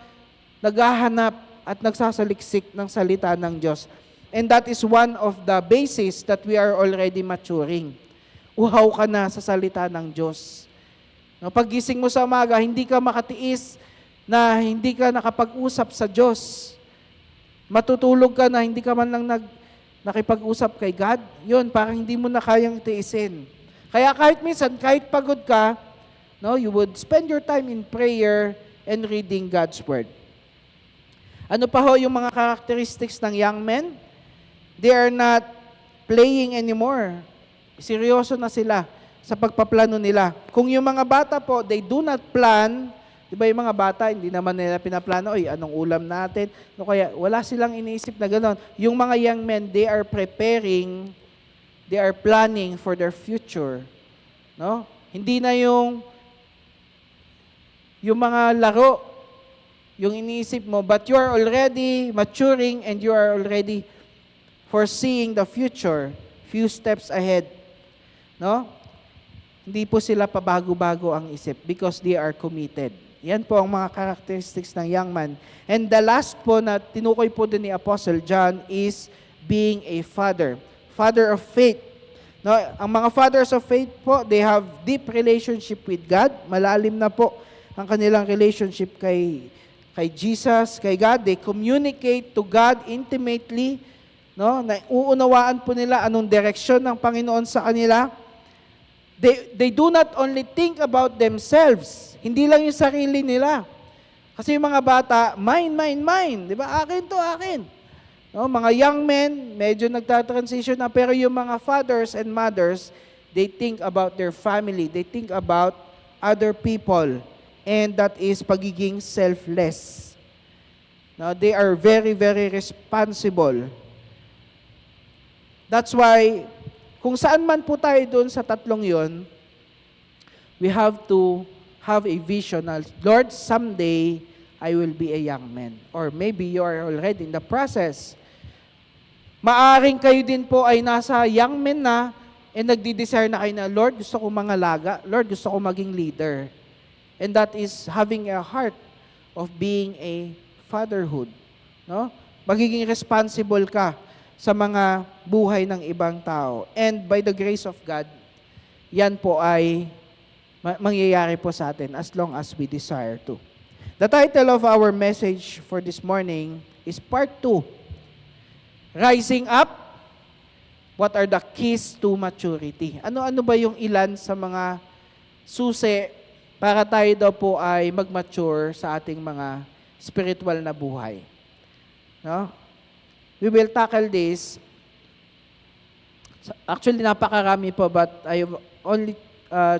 naghahanap at nagsasaliksik ng salita ng Diyos. And that is one of the basis that we are already maturing. Uhaw ka na sa salita ng Diyos. No, paggising mo sa umaga, hindi ka makatiis na hindi ka nakapag-usap sa Diyos. Matutulog ka na hindi ka man lang nakipag-usap kay God, yun, parang hindi mo na kayang tiisin. Kaya kahit minsan, kahit pagod ka, you would spend your time in prayer and reading God's Word. Ano pa ho yung mga characteristics ng young men? They are not playing anymore. Seryoso na sila sa pagpaplano nila. Kung yung mga bata po, they do not plan. Diba yung mga bata, hindi naman nila pinaplano, anong ulam natin? No, kaya wala silang iniisip na gano'n. Yung mga young men, they are preparing, they are planning for their future. No? Hindi na yung mga laro, yung iniisip mo, but you are already maturing and you are already foreseeing the future, few steps ahead. No? Hindi po sila pabago-bago ang isip because they are committed. Yan po ang mga characteristics ng young man. And the last po na tinukoy po din ni Apostle John is being a father. Father of faith. No, ang mga fathers of faith po, they have deep relationship with God. Malalim na po ang kanilang relationship kay Jesus, kay God. They communicate to God intimately. No, na uunawaan po nila anong direksyon ng Panginoon sa kanila. They do not only think about themselves. Hindi lang yung sarili nila. Kasi yung mga bata, mine. Di ba? Akin to, akin. No, mga young men, medyo nagta-transition na, pero yung mga fathers and mothers, they think about their family. They think about other people. And that is pagiging selfless. Now, they are very, very responsible. That's why, kung saan man po tayo doon sa tatlong yon, we have to have a vision na, Lord, someday, I will be a young man. Or maybe you are already in the process. Maaring kayo din po ay nasa young men na, and nagdi-desire na kayo na, Lord, gusto ko mangalaga. Lord, gusto ko maging leader. And that is having a heart of being a fatherhood. No? Magiging responsible ka sa mga buhay ng ibang tao. And by the grace of God, yan po ay mangyayari po sa atin as long as we desire to. The title of our message for this morning is Part 2, Rising Up, What are the Keys to Maturity? Ano ba yung ilan sa mga susi para tayo daw po ay mag-mature sa ating mga spiritual na buhay? No? We will tackle this. Actually, napakarami po, but I only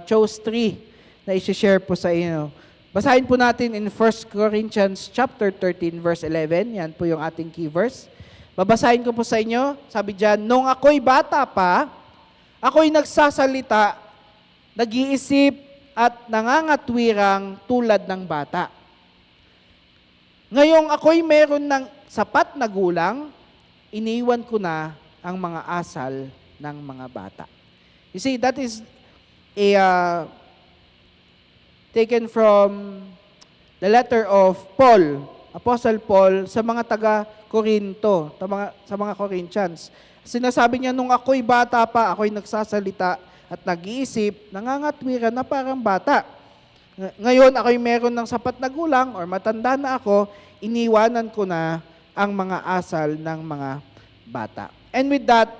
chose 3 na isi-share po sa inyo. Basahin po natin in 1 Corinthians chapter 13, verse 11. Yan po yung ating key verse. Babasahin ko po sa inyo. Sabi dyan, nung ako'y bata pa, ako'y nagsasalita, nag-iisip at nangangatwirang tulad ng bata. Ngayong ako'y meron ng sapat na gulang, iniwan ko na ang mga asal ng mga bata. You see, that is taken from the letter of Paul, Apostle Paul, sa mga taga-Korinto, sa mga Corinthians. Sinasabi niya, nung ako'y bata pa, ako'y nagsasalita at nag-iisip, nangangatwiran na parang bata. Ngayon, ako'y meron ng sapat na gulang or matanda na ako, iniwanan ko na ang mga asal ng mga bata. And with that,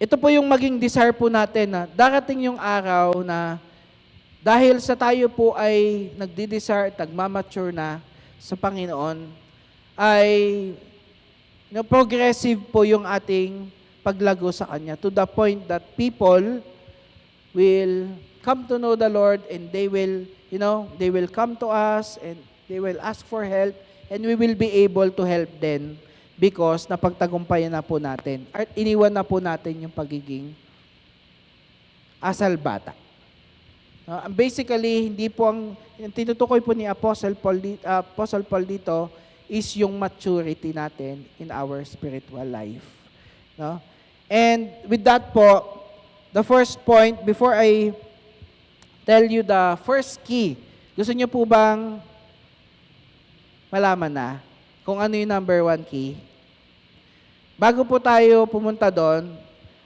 ito po yung maging desire po natin na darating yung araw na dahil sa tayo po ay nagdi-desire at nagmamature na sa Panginoon, ay progressive po yung ating paglago sa Kanya to the point that people will come to know the Lord and they will come to us and they will ask for help and we will be able to help them because napagtagumpayan na po natin at iniwan na po natin yung pagiging asal bata. Basically, hindi po ang tinutukoy po ni Apostle Paul dito is yung maturity natin in our spiritual life. No? And with that po, the first point, before I tell you the first key, gusto niyo po bang malaman na kung ano yung number 1 key? Bago po tayo pumunta doon,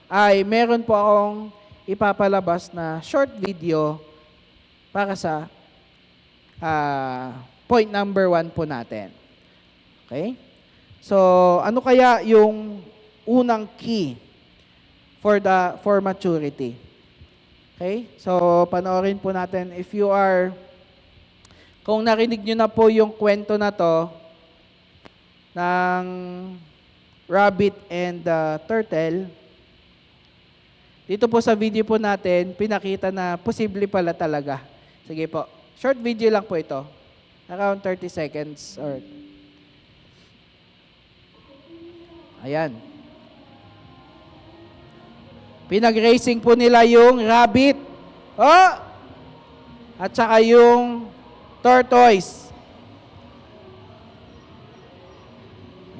ay meron po akong ipapalabas na short video para sa point number 1 po natin. Okay? So, ano kaya yung unang key for maturity? Okay? So, panoorin po natin. Kung narinig nyo na po yung kwento na to ng rabbit and turtle, dito po sa video po natin, pinakita na posible pala talaga. Sige po. Short video lang po ito. Around 30 seconds. Ayan. Pinag-racing po nila yung rabbit. Oh! At saka yung tortoise.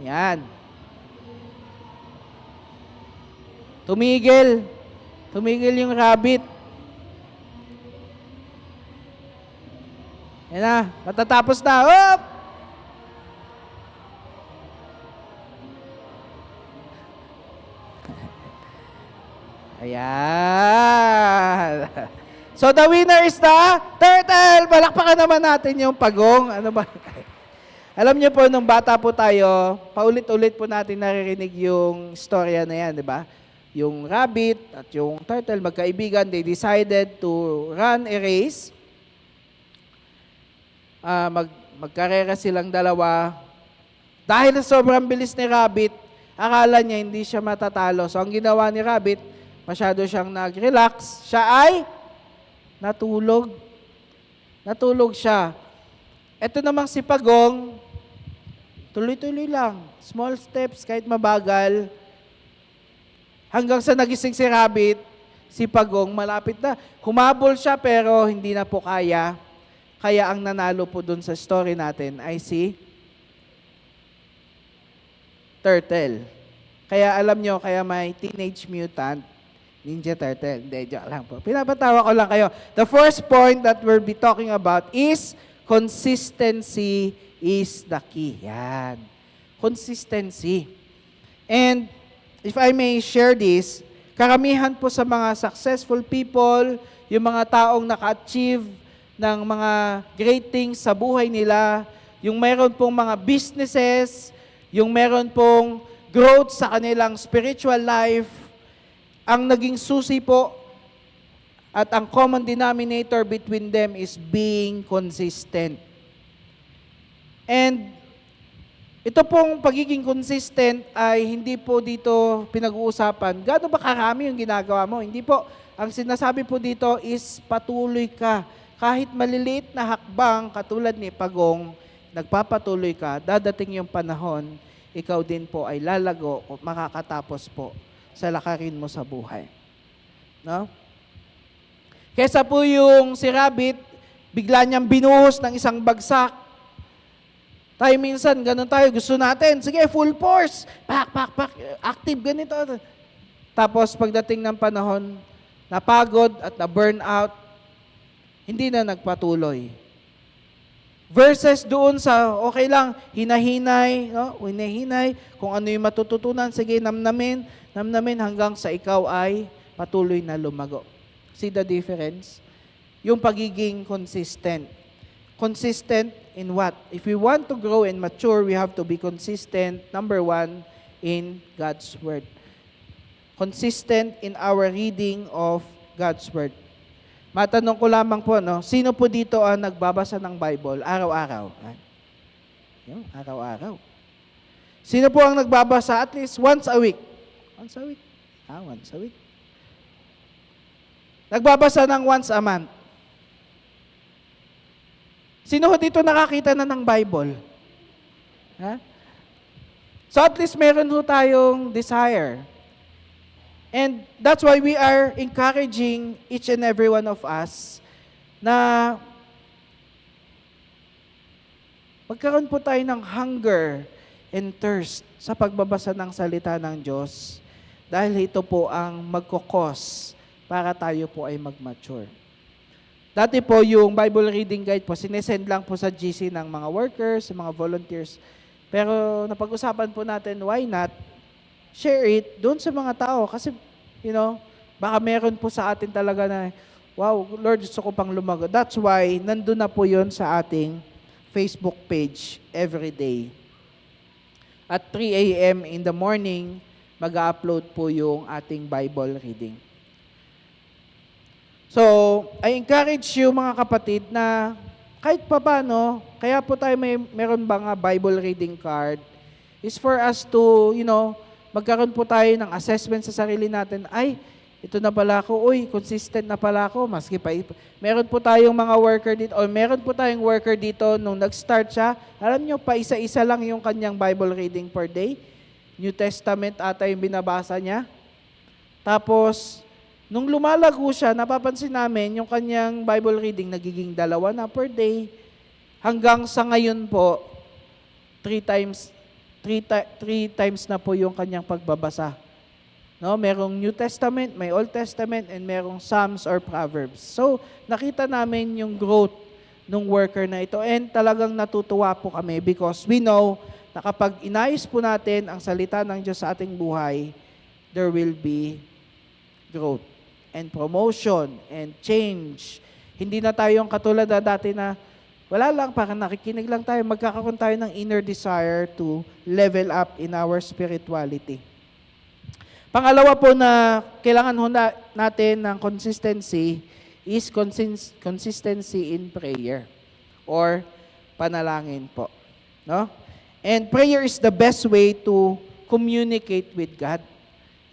Ayan. Tumigil. Tumigil yung rabbit. Ayan na. Matatapos na. Oh! Ayan. So the winner is the turtle. Palakpakan naman natin yung pagong. Ano ba? Alam niyo po, nung bata po tayo, paulit-ulit po natin naririnig yung storya na yan, di ba? Yung rabbit at yung turtle, magkaibigan, they decided to run a race. Magkarera silang dalawa. Dahil sobrang bilis ni rabbit, akala niya hindi siya matatalo. So ang ginawa ni rabbit, masyado siyang nag-relax. Siya ay natulog. Natulog siya. Ito namang si Pagong, tuloy-tuloy lang. Small steps, kahit mabagal. Hanggang sa nagising si rabbit, si Pagong malapit na. Humabol siya pero hindi na po kaya. Kaya ang nanalo po dun sa story natin ay si Turtle. Kaya alam nyo, kaya may Teenage Mutant Ninja Turtle. Hindi, joke lang po. Pinapatawa ko lang kayo. The first point that we'll be talking about is consistency is the key. Yan. Consistency. And if I may share this, karamihan po sa mga successful people, yung mga taong naka-achieve ng mga great things sa buhay nila, yung meron pong mga businesses, yung meron pong growth sa kanilang spiritual life, ang naging susi po at ang common denominator between them is being consistent. And ito pong pagiging consistent ay hindi po dito pinag-uusapan. Gaano ba karami yung ginagawa mo? Hindi po. Ang sinasabi po dito is patuloy ka. Kahit maliliit na hakbang katulad ni Pagong, nagpapatuloy ka, dadating yung panahon, ikaw din po ay lalago o makakatapos po sa lakarin mo sa buhay. No? Kesa po yung si rabbit, bigla niyang binuhos ng isang bagsak. Tayo minsan, ganun tayo, gusto natin, sige, full force, pak, active, ganito. Tapos pagdating ng panahon, napagod at na-burn out, hindi na nagpatuloy. Versus doon sa, okay lang, hinahinay, no? Hinahinay, kung ano yung matututunan, sige, namnamin hanggang sa ikaw ay patuloy na lumago. See the difference? yung pagiging consistent. Consistent in what? If we want to grow and mature, we have to be consistent, number one, in God's Word. Consistent in our reading of God's Word. Matanong ko lamang po, no? Sino po dito ang nagbabasa ng Bible araw-araw? Yung, araw-araw. Sino po ang nagbabasa at least once a week? Once a week. Once a week. Nagbabasa ng once a month. Sino ho dito nakakita na ng Bible? Ha? So at least meron ho tayong desire. And that's why we are encouraging each and every one of us na magkaroon po tayo ng hunger and thirst sa pagbabasa ng salita ng Diyos dahil ito po ang magkukos para tayo po ay mag-mature. Dati po yung Bible reading guide po, sinesend lang po sa GC ng mga workers, mga volunteers. Pero napag-usapan po natin, why not share it doon sa mga tao? Kasi, baka meron po sa atin talaga na, wow, Lord, gusto ko pang lumago. That's why, nandun na po yun sa ating Facebook page every day. At 3 a.m. in the morning, mag-upload po yung ating Bible reading. So, I encourage you mga kapatid na kahit pa paano, kaya po tayo meron ba nga Bible reading card, is for us to, magkaroon po tayo ng assessment sa sarili natin. Ay, ito na pala ako. Uy, consistent na pala ako. Maski pa, meron po tayong mga worker dito, o meron po tayong worker dito nung nag-start siya. Alam nyo, pa isa-isa lang yung kanyang Bible reading per day. New Testament ata yung binabasa niya. Tapos, nung lumalago siya, napapansin namin yung kanyang Bible reading nagiging 2 na per day. Hanggang sa ngayon po, 3 times na po yung kanyang pagbabasa. No, merong New Testament, may Old Testament, and merong Psalms or Proverbs. So, nakita namin yung growth ng worker na ito. And talagang natutuwa po kami because we know na kapag inayos po natin ang salita ng Diyos sa ating buhay, there will be growth and promotion and change. Hindi na tayong katulad na dati na wala lang, parang nakikinig lang tayo, magkakaroon tayo ng inner desire to level up in our spirituality. Pangalawa po na kailangan natin ng consistency is consistency in prayer or panalangin po. No? And prayer is the best way to communicate with God.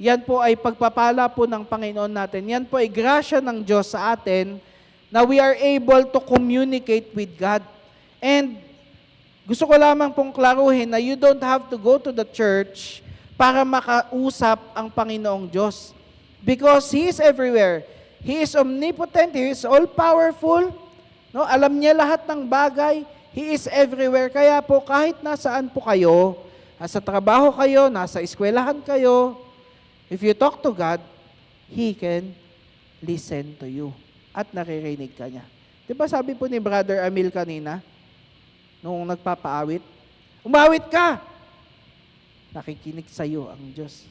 Yan po ay pagpapala po ng Panginoon natin. Yan po ay grasya ng Diyos sa atin na we are able to communicate with God. And gusto ko lamang pong klaruhin na you don't have to go to the church para makausap ang Panginoong Diyos. Because He is everywhere. He is omnipotent. He is all-powerful. No? Alam niya lahat ng bagay. He is everywhere. Kaya po kahit nasaan po kayo, nasa trabaho kayo, nasa eskwelahan kayo, if you talk to God, He can listen to you at naririnig ka niya. Di ba sabi po ni Brother Amil kanina, nung nagpapaawit, umawit ka! Nakikinig sa iyo ang Diyos.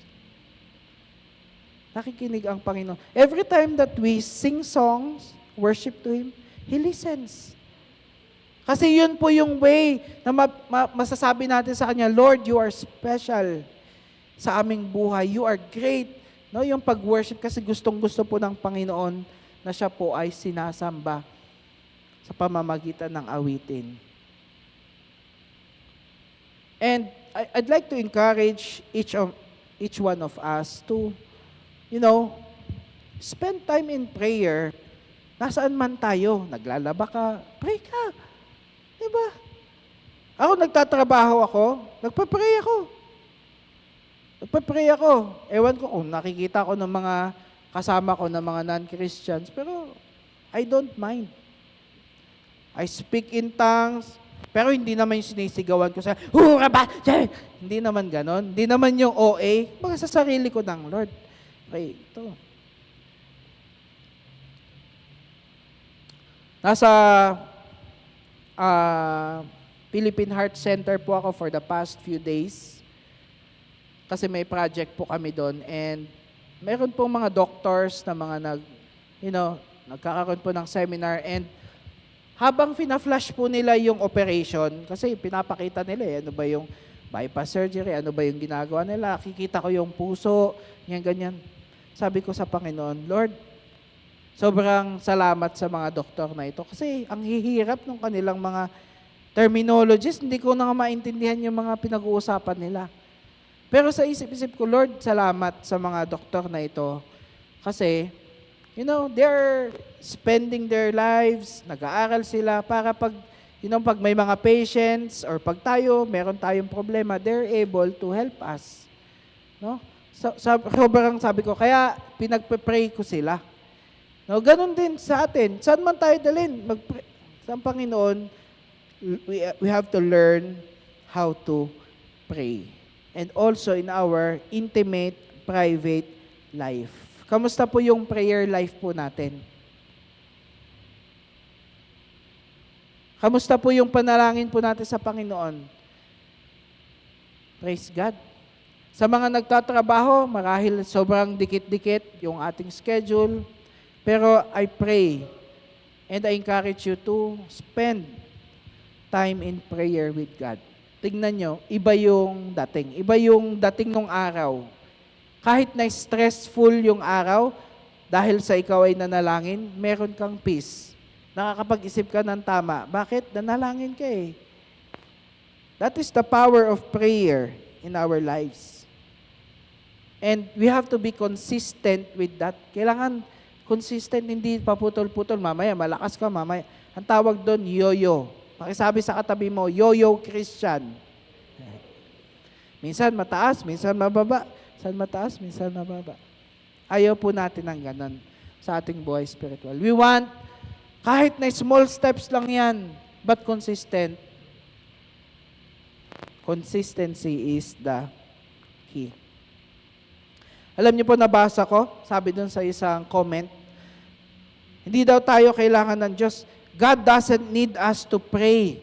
Nakikinig ang Panginoon. Every time that we sing songs, worship to Him, He listens. Kasi yun po yung way na masasabi natin sa Kanya, Lord, You are special sa aming buhay. You are great. No, yung pag-worship kasi gustong-gusto po ng Panginoon na siya po ay sinasamba sa pamamagitan ng awitin. And I'd like to encourage each one of us to, spend time in prayer. Nasaan man tayo, naglalaba ka, pray ka. Diba? Ako nagtatrabaho ako, nagpa-pray ako. Nagpa-pray ako. Ewan ko kung nakikita ko ng mga kasama ko ng mga non-Christians, pero I don't mind. I speak in tongues, pero hindi naman yung sinisigawan ko sa, hura ba? Hindi naman ganon. Hindi naman yung OA. Baga sa sarili ko ng Lord. Okay, ito. Nasa Philippine Heart Center po ako for the past few days. Kasi may project po kami doon. And meron pong mga doctors na mga nagkakaroon po ng seminar, and habang fina-flash po nila yung operation, kasi pinapakita nila ano ba yung bypass surgery, ano ba yung ginagawa nila, kikita ko yung puso, yan ganyan. Sabi ko sa Panginoon, Lord, sobrang salamat sa mga doktor na ito kasi ang hihirap ng kanilang mga terminologies, hindi ko na nga maintindihan yung mga pinag-uusapan nila. Pero sa isip-isip ko, Lord, salamat sa mga doktor na ito kasi, they're spending their lives, nag-aaral sila para pag may mga patients or pag meron tayong problema, they're able to help us. No? Sobrang sabi ko, kaya pinagpe-pray ko sila. No, ganun din sa atin. Saan man tayo dalhin? Sa Panginoon, we have to learn how to pray. And also in our intimate, private life. Kamusta po yung prayer life po natin? Kamusta po yung panalangin po natin sa Panginoon? Praise God. Sa mga nagtatrabaho, marahil sobrang dikit-dikit yung ating schedule. Pero I pray and I encourage you to spend time in prayer with God. Tingnan nyo, iba yung dating. Iba yung dating ng araw. Kahit na stressful yung araw, dahil sa ikaw ay nanalangin, meron kang peace. Nakakapag-isip ka ng tama. Bakit? Nanalangin ka eh. That is the power of prayer in our lives. And we have to be consistent with that. Kailangan consistent, hindi paputol-putol. Mamaya, malakas ka, mamaya. Ang tawag doon, yo-yo. Pakisabi sa katabi mo, yo-yo Christian. Minsan mataas, minsan mababa. Minsan mataas, minsan mababa. Ayaw po natin ng ganun sa ating buhay spiritual. We want, kahit na small steps lang yan, but consistent. Consistency is the key. Alam niyo po, nabasa ko, sabi dun sa isang comment, hindi daw tayo kailangan ng Diyos. God doesn't need us to pray,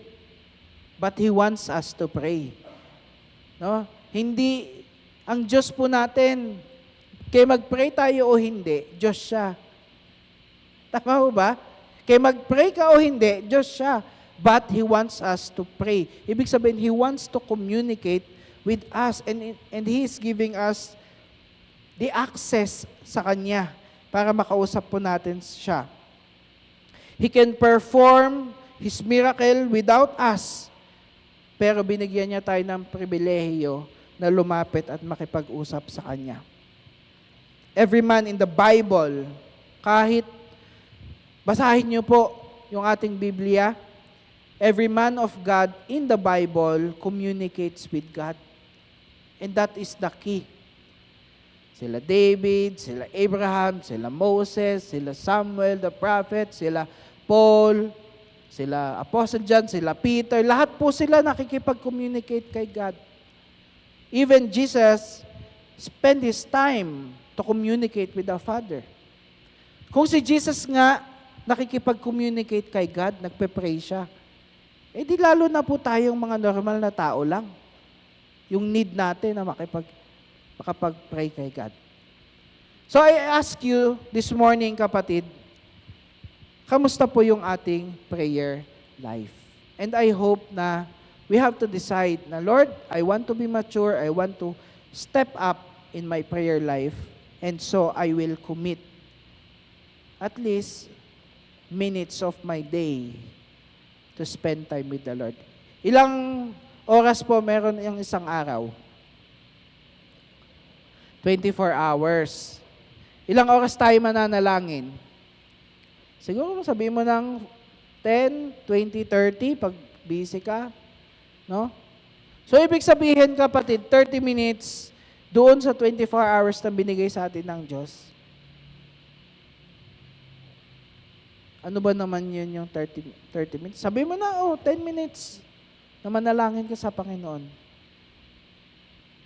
but He wants us to pray. No? Hindi, ang Diyos po natin, kaya mag-pray tayo o hindi, Diyos siya. Tama ho ba? Kaya mag-pray ka o hindi, Diyos siya. But He wants us to pray. Ibig sabihin, He wants to communicate with us and He is giving us the access sa Kanya para makausap po natin siya. He can perform His miracle without us. Pero binigyan niya tayo ng pribilehiyo na lumapit at makipag-usap sa Kanya. Every man in the Bible, kahit basahin niyo po yung ating Biblia, every man of God in the Bible communicates with God. And that is the key. Sila David, sila Abraham, sila Moses, sila Samuel, the prophet, sila Paul, sila Apostle John, sila Peter, lahat po sila nakikipag-communicate kay God. Even Jesus spent His time to communicate with the Father. Kung si Jesus nga nakikipag-communicate kay God, nagpe-pray siya, eh di lalo na po tayong mga normal na tao lang. Yung need natin na makapag-pray kay God. So I ask you this morning, kapatid, kamusta po yung ating prayer life? And I hope na we have to decide na, Lord, I want to be mature, I want to step up in my prayer life, and so I will commit at least minutes of my day to spend time with the Lord. Ilang oras po meron yung isang araw? 24 hours. Ilang oras tayo mananalangin? Siguro sabihin mo ng 10, 20, 30 pag busy ka. No? So, ibig sabihin, kapatid, 30 minutes doon sa 24 hours na binigay sa atin ng Diyos. Ano ba naman yun yung 30 minutes? Sabi mo na, 10 minutes na manalangin ka sa Panginoon.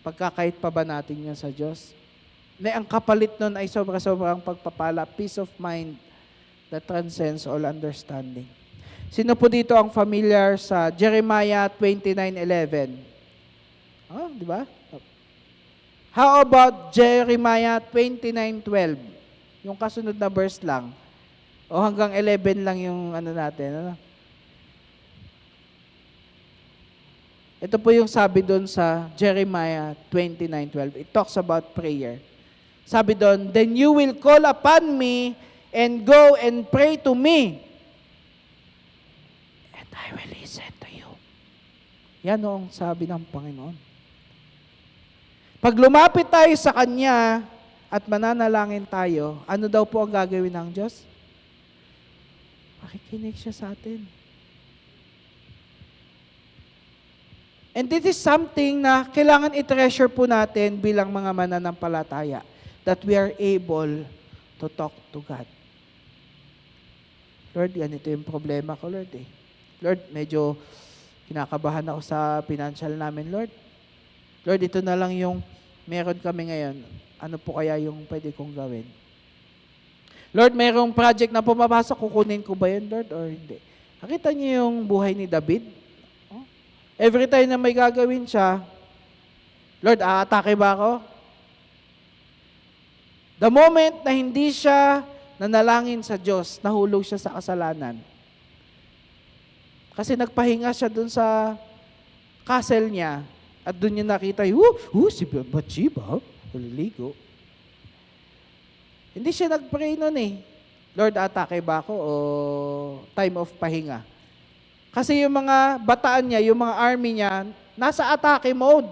Pagkakait pa ba natin yun sa Diyos? Na ang kapalit nun ay sobra-sobrang pagpapala, peace of mind that transcends all understanding. Sino po dito ang familiar sa Jeremiah 29:11? Oh, di ba? How about Jeremiah 29:12? Yung kasunod na verse lang. O hanggang 11 lang yung ano natin, ano? Ito po yung sabi doon sa Jeremiah 29:12. It talks about prayer. Sabi doon, "Then you will call upon me and go and pray to me, and I will listen to you." Yan ang sabi ng Panginoon. Pag lumapit tayo sa Kanya at mananalangin tayo, ano daw po ang gagawin ng Diyos? Makikinig siya sa atin. And this is something na kailangan i-treasure po natin bilang mga mananampalataya, that we are able to talk to God. Lord, ganito yung problema ko, Lord. Lord, medyo kinakabahan ako sa financial namin, Lord. Lord, ito na lang yung meron kami ngayon. Ano po kaya yung pwede kong gawin? Lord, mayroong project na pumapasok, kukunin ko ba yun, Lord, or hindi? Nakita niyo yung buhay ni David? Every time na may gagawin siya, Lord, aatake ba ako? The moment na hindi siya nanalangin sa Diyos, nahulog siya sa kasalanan. Kasi nagpahinga siya dun sa castle niya at dun niya nakita si Bathsheba, naliligo. Hindi siya nag-pray nun eh. Lord, atake ba ako o time of pahinga? Kasi yung mga bataan niya, yung mga army niya, nasa attack mode.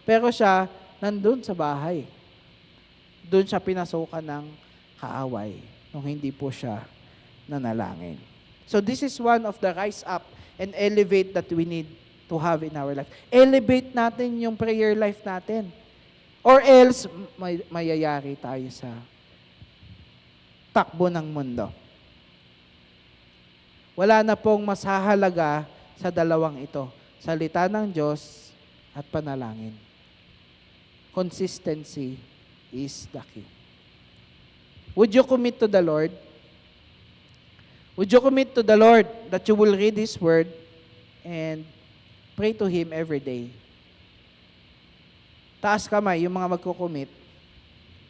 Pero siya, nandun sa bahay. Doon siya pinasukan ng kaaway nung hindi po siya nanalangin. So this is one of the rise up and elevate that we need to have in our life. Elevate natin yung prayer life natin. Or else, mayayari tayo sa takbo ng mundo. Wala na pong mas hahalaga sa dalawang ito. Salita ng Diyos at panalangin. Consistency is the key. Would you commit to the Lord? Would you commit to the Lord that you will read His Word and pray to Him every day? Taas kamay, yung mga magkukumit.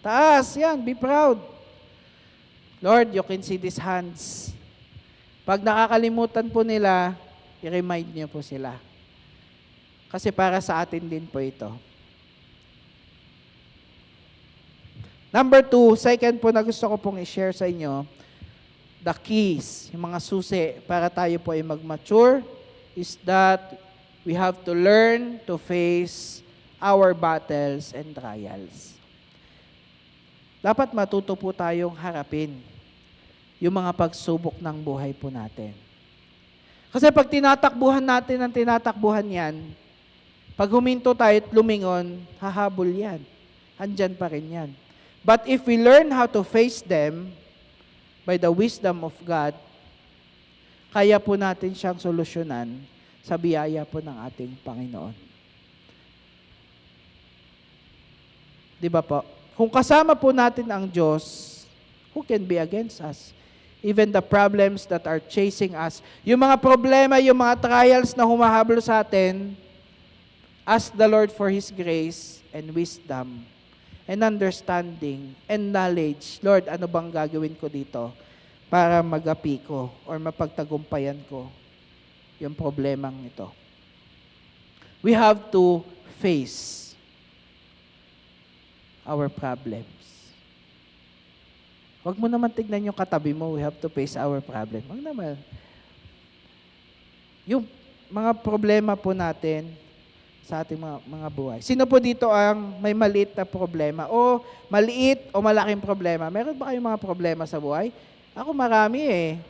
Taas, yan, be proud. Lord, you can see these hands. Pag nakakalimutan po nila, i-remind niyo po sila. Kasi para sa atin din po ito. Number 2, second po na gusto ko pong i-share sa inyo, the keys, yung mga susi para tayo po ay mag-mature, is that we have to learn to face our battles and trials. Dapat matuto po tayong harapin yung mga pagsubok ng buhay po natin. Kasi pag tinatakbuhan natin ang tinatakbuhan yan, pag huminto tayo at lumingon, hahabol yan. Andyan pa rin yan. But if we learn how to face them by the wisdom of God, kaya po natin siyang solusyonan sa biyaya po ng ating Panginoon. Di ba po? Kung kasama po natin ang Diyos, who can be against us? Even the problems that are chasing us. Yung mga problema, yung mga trials na humahabol sa atin, ask the Lord for His grace and wisdom and understanding and knowledge. Lord, ano bang gagawin ko dito para magapi ko or mapagtagumpayan ko yung problemang ito? We have to face our problems. Huwag mo naman tignan yung katabi mo, we have to face our problem. Huwag naman. Yung mga problema po natin sa ating mga buhay. Sino po dito ang may maliit na problema? O maliit o malaking problema? Meron ba kayong mga problema sa buhay? Ako marami eh.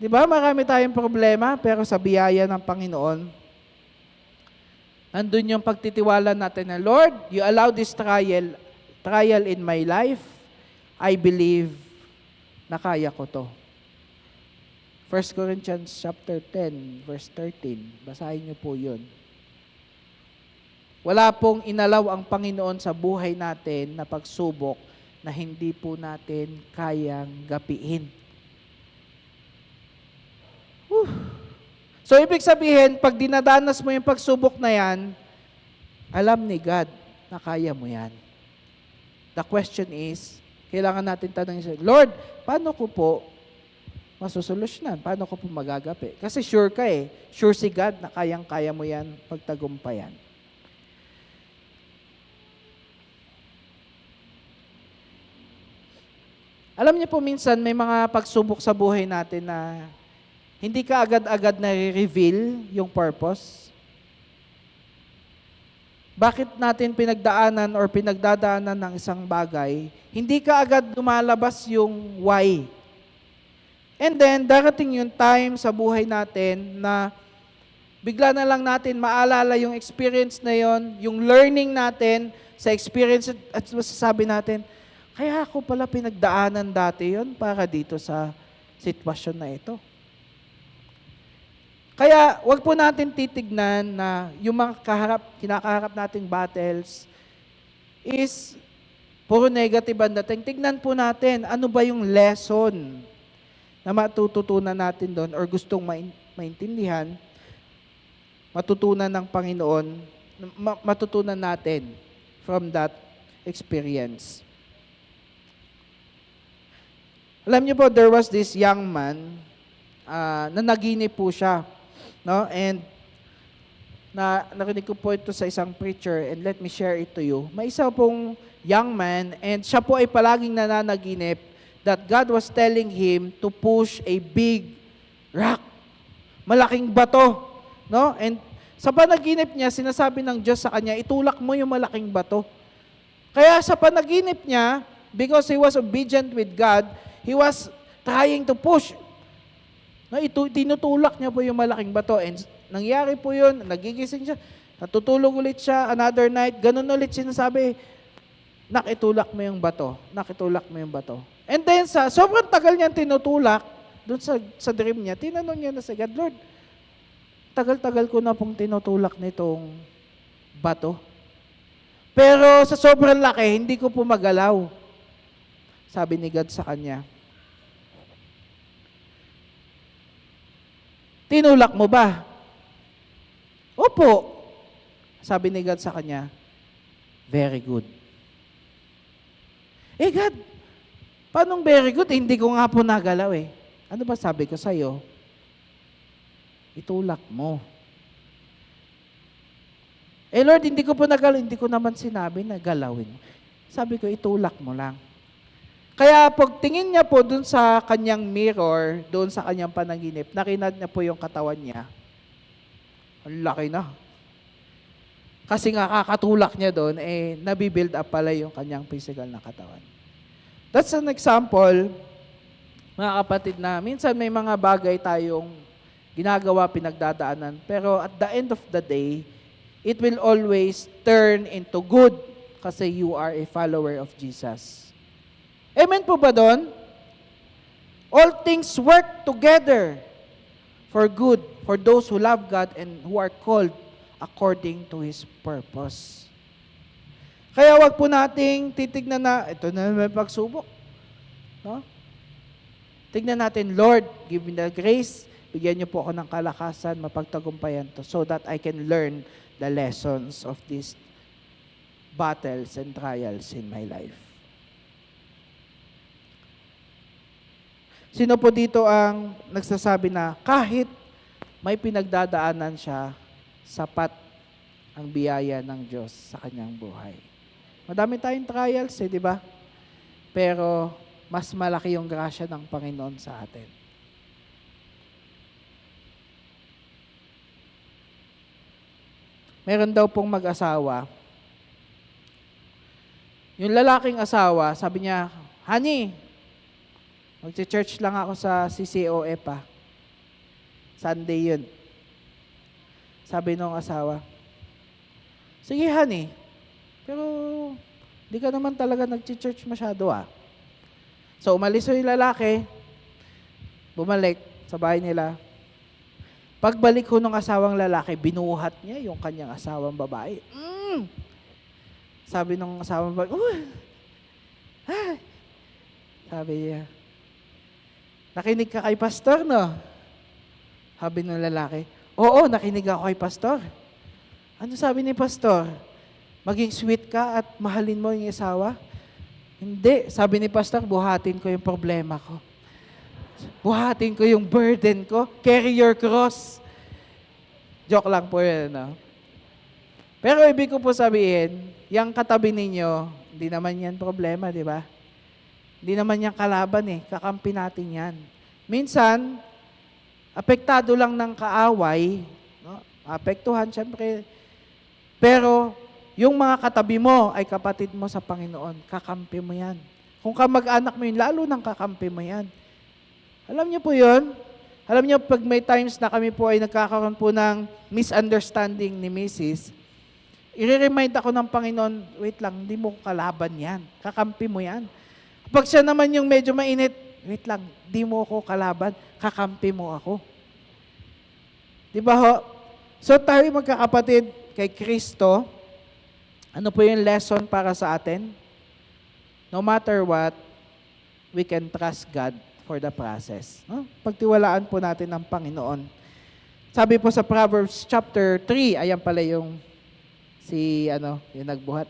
Di ba? Marami tayong problema, pero sa biyaya ng Panginoon, andun yung pagtitiwala natin na, Lord, you allow this trial in my life. I believe na kaya ko to. 1 Corinthians chapter 10, verse 13. Basahin niyo po yun. Wala pong inalaw ang Panginoon sa buhay natin na pagsubok na hindi po natin kayang gapiin. So, ibig sabihin, pag dinadanas mo yung pagsubok na yan, alam ni God na kaya mo yan. The question is, kailangan natin tanongin siya, Lord, paano ko po masusolusyonan? Paano ko po magagapi? Kasi sure ka eh. Sure si God na kayang-kaya mo yan pagtagumpayan. Alam niyo po minsan may mga pagsubok sa buhay natin na hindi ka agad-agad na-reveal yung purpose. Bakit natin pinagdaanan or pinagdadaanan ng isang bagay, hindi ka agad lumalabas yung why. And then, darating yung time sa buhay natin na bigla na lang natin maalala yung experience na yon, yung learning natin sa experience at masasabi natin, kaya ako pala pinagdaanan dati yon para dito sa sitwasyon na ito. Kaya wag po natin titignan na yung mga kinakaharap nating battles is puro negative ang dating. Tignan po natin ano ba yung lesson na matututunan natin doon or gustong maintindihan, matutunan ng Panginoon, matutunan natin from that experience. Alam niyo po, there was this young man na naginip po siya. No? And narinig ko po ito sa isang preacher and let me share it to you. May isa pong young man and siya po ay palaging nananaginip that God was telling him to push a big rock. Malaking bato. No? And sa panaginip niya, sinasabi ng Diyos sa kanya, itulak mo yung malaking bato. Kaya sa panaginip niya, because he was obedient with God, he was trying to push. No, tinutulak niya po yung malaking bato. And nangyari po yun, nagigising siya, natutulog ulit siya, another night, ganun ulit sinasabi, nakitulak mo yung bato, nakitulak mo yung bato. And then sa sobrang tagal niyang tinutulak, doon sa dream niya, tinanong niya na sa God, Lord, tagal-tagal ko na pong tinutulak nitong bato. Pero sa sobrang laki, hindi ko po magalaw. Sabi ni God sa kanya, tinulak mo ba? Opo. Sabi ni God sa kanya, very good. Eh God, paano very good? Hindi ko nga po nagalaw eh. Ano ba sabi ko sa'yo? Itulak mo. Eh Lord, hindi ko po nagalaw. Hindi ko naman sinabi na galawin. Sabi ko, itulak mo lang. Kaya pagtingin niya po dun sa kanyang mirror, doon sa kanyang panaginip, nakinad niya po yung katawan niya. Ang laki na. Kasi nga kakatulak niya doon, eh nabibuild up pala yung kanyang physical na katawan. That's an example, mga kapatid, na minsan may mga bagay tayong ginagawa, pinagdadaanan, pero at the end of the day, it will always turn into good kasi you are a follower of Jesus. Amen po ba doon? All things work together for good, for those who love God and who are called according to His purpose. Kaya wag po nating titignan na, ito na may pagsubok. No? Tignan natin, Lord, give me the grace, bigyan niyo po ako ng kalakasan, mapagtagumpayan to, so that I can learn the lessons of these battles and trials in my life. Sino po dito ang nagsasabi na kahit may pinagdadaanan siya, sapat ang biyaya ng Diyos sa kanyang buhay? Madami tayong trials, di ba? Pero mas malaki yung grasya ng Panginoon sa atin. Meron daw pong mag-asawa. Yung lalaking asawa, sabi niya, Honey, magche-church lang ako sa CCOE pa. Sunday yun. Sabi nung asawa, sige honey, pero di ka naman talaga nagche-church masyado ah. So umalis yung lalaki, bumalik sa bahay nila. Pagbalik ko ng asawang lalaki, binuhat niya yung kanyang asawang babae. Sabi nung asawang babae, sabi niya, nakinig ka kay pastor, no? Sabi ng lalaki, oo, nakinig ako kay pastor. Ano sabi ni pastor? Maging sweet ka at mahalin mo yung asawa? Hindi. Sabi ni Pastor, buhatin ko yung problema ko. Buhatin ko yung burden ko. Carry your cross. Joke lang po yun, no? Pero ibig ko po sabihin, yung katabi ninyo, hindi naman yan problema, di ba? Hindi naman yan kalaban eh. Kakampi natin yan. Minsan, apektado lang ng kaaway, no? Apektuhan, syempre. Pero, yung mga katabi mo ay kapatid mo sa Panginoon. Kakampi mo yan. Kung kamag-anak mo yun, lalo nang kakampi mo yan. Alam niyo po yun? Alam niyo, pag may times na kami po ay nagkakaroon po ng misunderstanding ni Mrs., i-remind ako ng Panginoon, wait lang, hindi mo kalaban yan. Kakampi mo yan. Pag siya naman yung medyo mainit, wait lang, hindi mo ako kalaban, kakampi mo ako. Di ba ho? So tayo magkakapatid kay Kristo, ano po yung lesson para sa atin? No matter what, we can trust God for the process. No? Pagtiwalaan po natin ng Panginoon. Sabi po sa Proverbs chapter 3, ayan pala yung yung nagbuhat.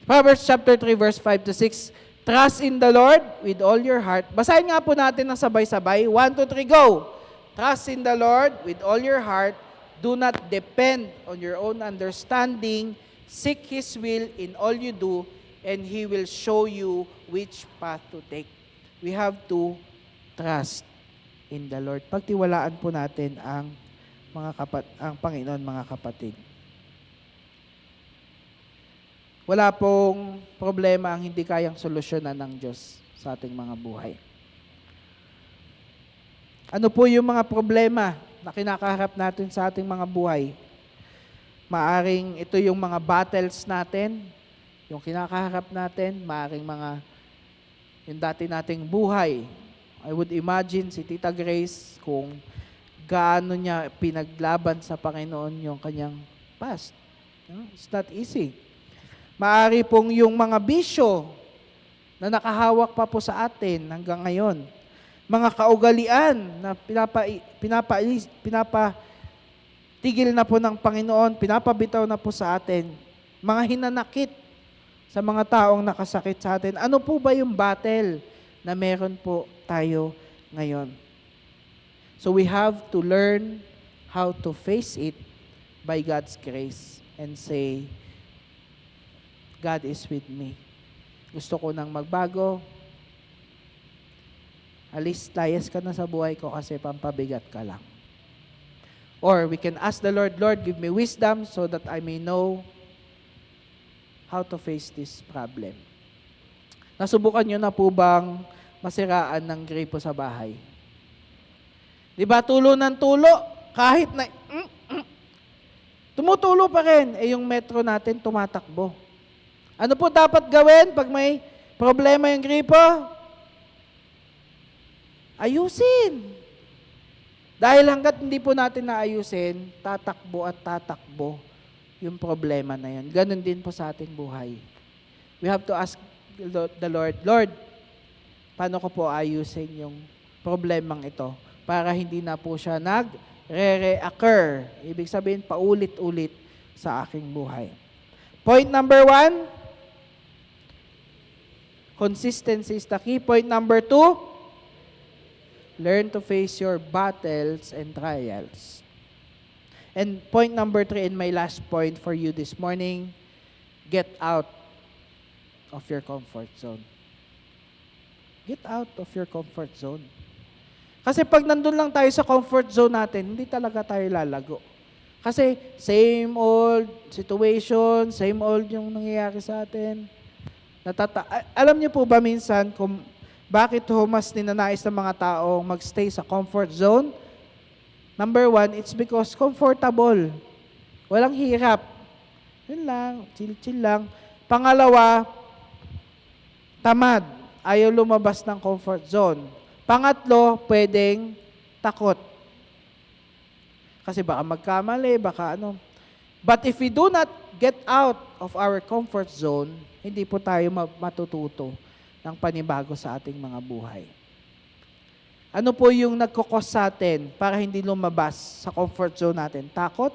Proverbs chapter 3 verse 5 to 6, trust in the Lord with all your heart. Basahin nga po natin ng sabay-sabay. 1, 2, 3, go! Trust in the Lord with all your heart. Do not depend on your own understanding. Seek His will in all you do, and He will show you which path to take. We have to trust in the Lord. Pagtiwalaan po natin ang ang Panginoon, mga kapatid. Wala pong problema ang hindi kayang solusyonan ng Diyos sa ating mga buhay. Ano po yung mga problema na kinakaharap natin sa ating mga buhay? Maaring ito yung mga battles natin, yung kinakaharap natin, maaring yung dati nating buhay. I would imagine si Tita Grace kung gaano niya pinaglaban sa Panginoon yung kanyang past. It's not easy. Maari pong yung mga bisyo na nakahawak pa po sa atin hanggang ngayon. Mga kaugalian na pinapatigil na po ng Panginoon, pinapabitaw na po sa atin. Mga hinanakit sa mga taong nakasakit sa atin. Ano po ba yung battle na meron po tayo ngayon? So we have to learn how to face it by God's grace and say, God is with me. Gusto ko nang magbago. Layas ka na sa buhay ko kasi pampabigat ka lang. Or we can ask the Lord, Lord, give me wisdom so that I may know how to face this problem. Nasubukan nyo na po bang masiraan ng gripo sa bahay? Di ba tulo ng tulo? Kahit na tumutulo pa rin, yung metro natin tumatakbo. Ano po dapat gawin pag may problema yung gripo? Ayusin. Dahil hanggat hindi po natin naayusin, tatakbo at tatakbo yung problema na yun. Ganon din po sa ating buhay. We have to ask the Lord, Lord, paano ko po ayusin yung problemang ito para hindi na po siya nag-re-reoccur. Ibig sabihin, paulit-ulit sa aking buhay. Point number 1, consistency is the key. Point number 2, learn to face your battles and trials. And point number 3, and my last point for you this morning, get out of your comfort zone. Get out of your comfort zone. Kasi pag nandun lang tayo sa comfort zone natin, hindi talaga tayo lalago. Kasi same old situation, same old yung nangyayari sa atin. Alam niyo po ba minsan kung bakit mas ninanais ng mga tao magstay sa comfort zone? Number 1, it's because comfortable. Walang hirap. Yun lang, chill lang. Pangalawa, tamad. Ayaw lumabas ng comfort zone. Pangatlo, pwedeng takot. Kasi baka magkamali, baka ano. But if we do not get out of our comfort zone, hindi po tayo matututo ng panibago sa ating mga buhay. Ano po yung nagkukos sa atin para hindi lumabas sa comfort zone natin? Takot?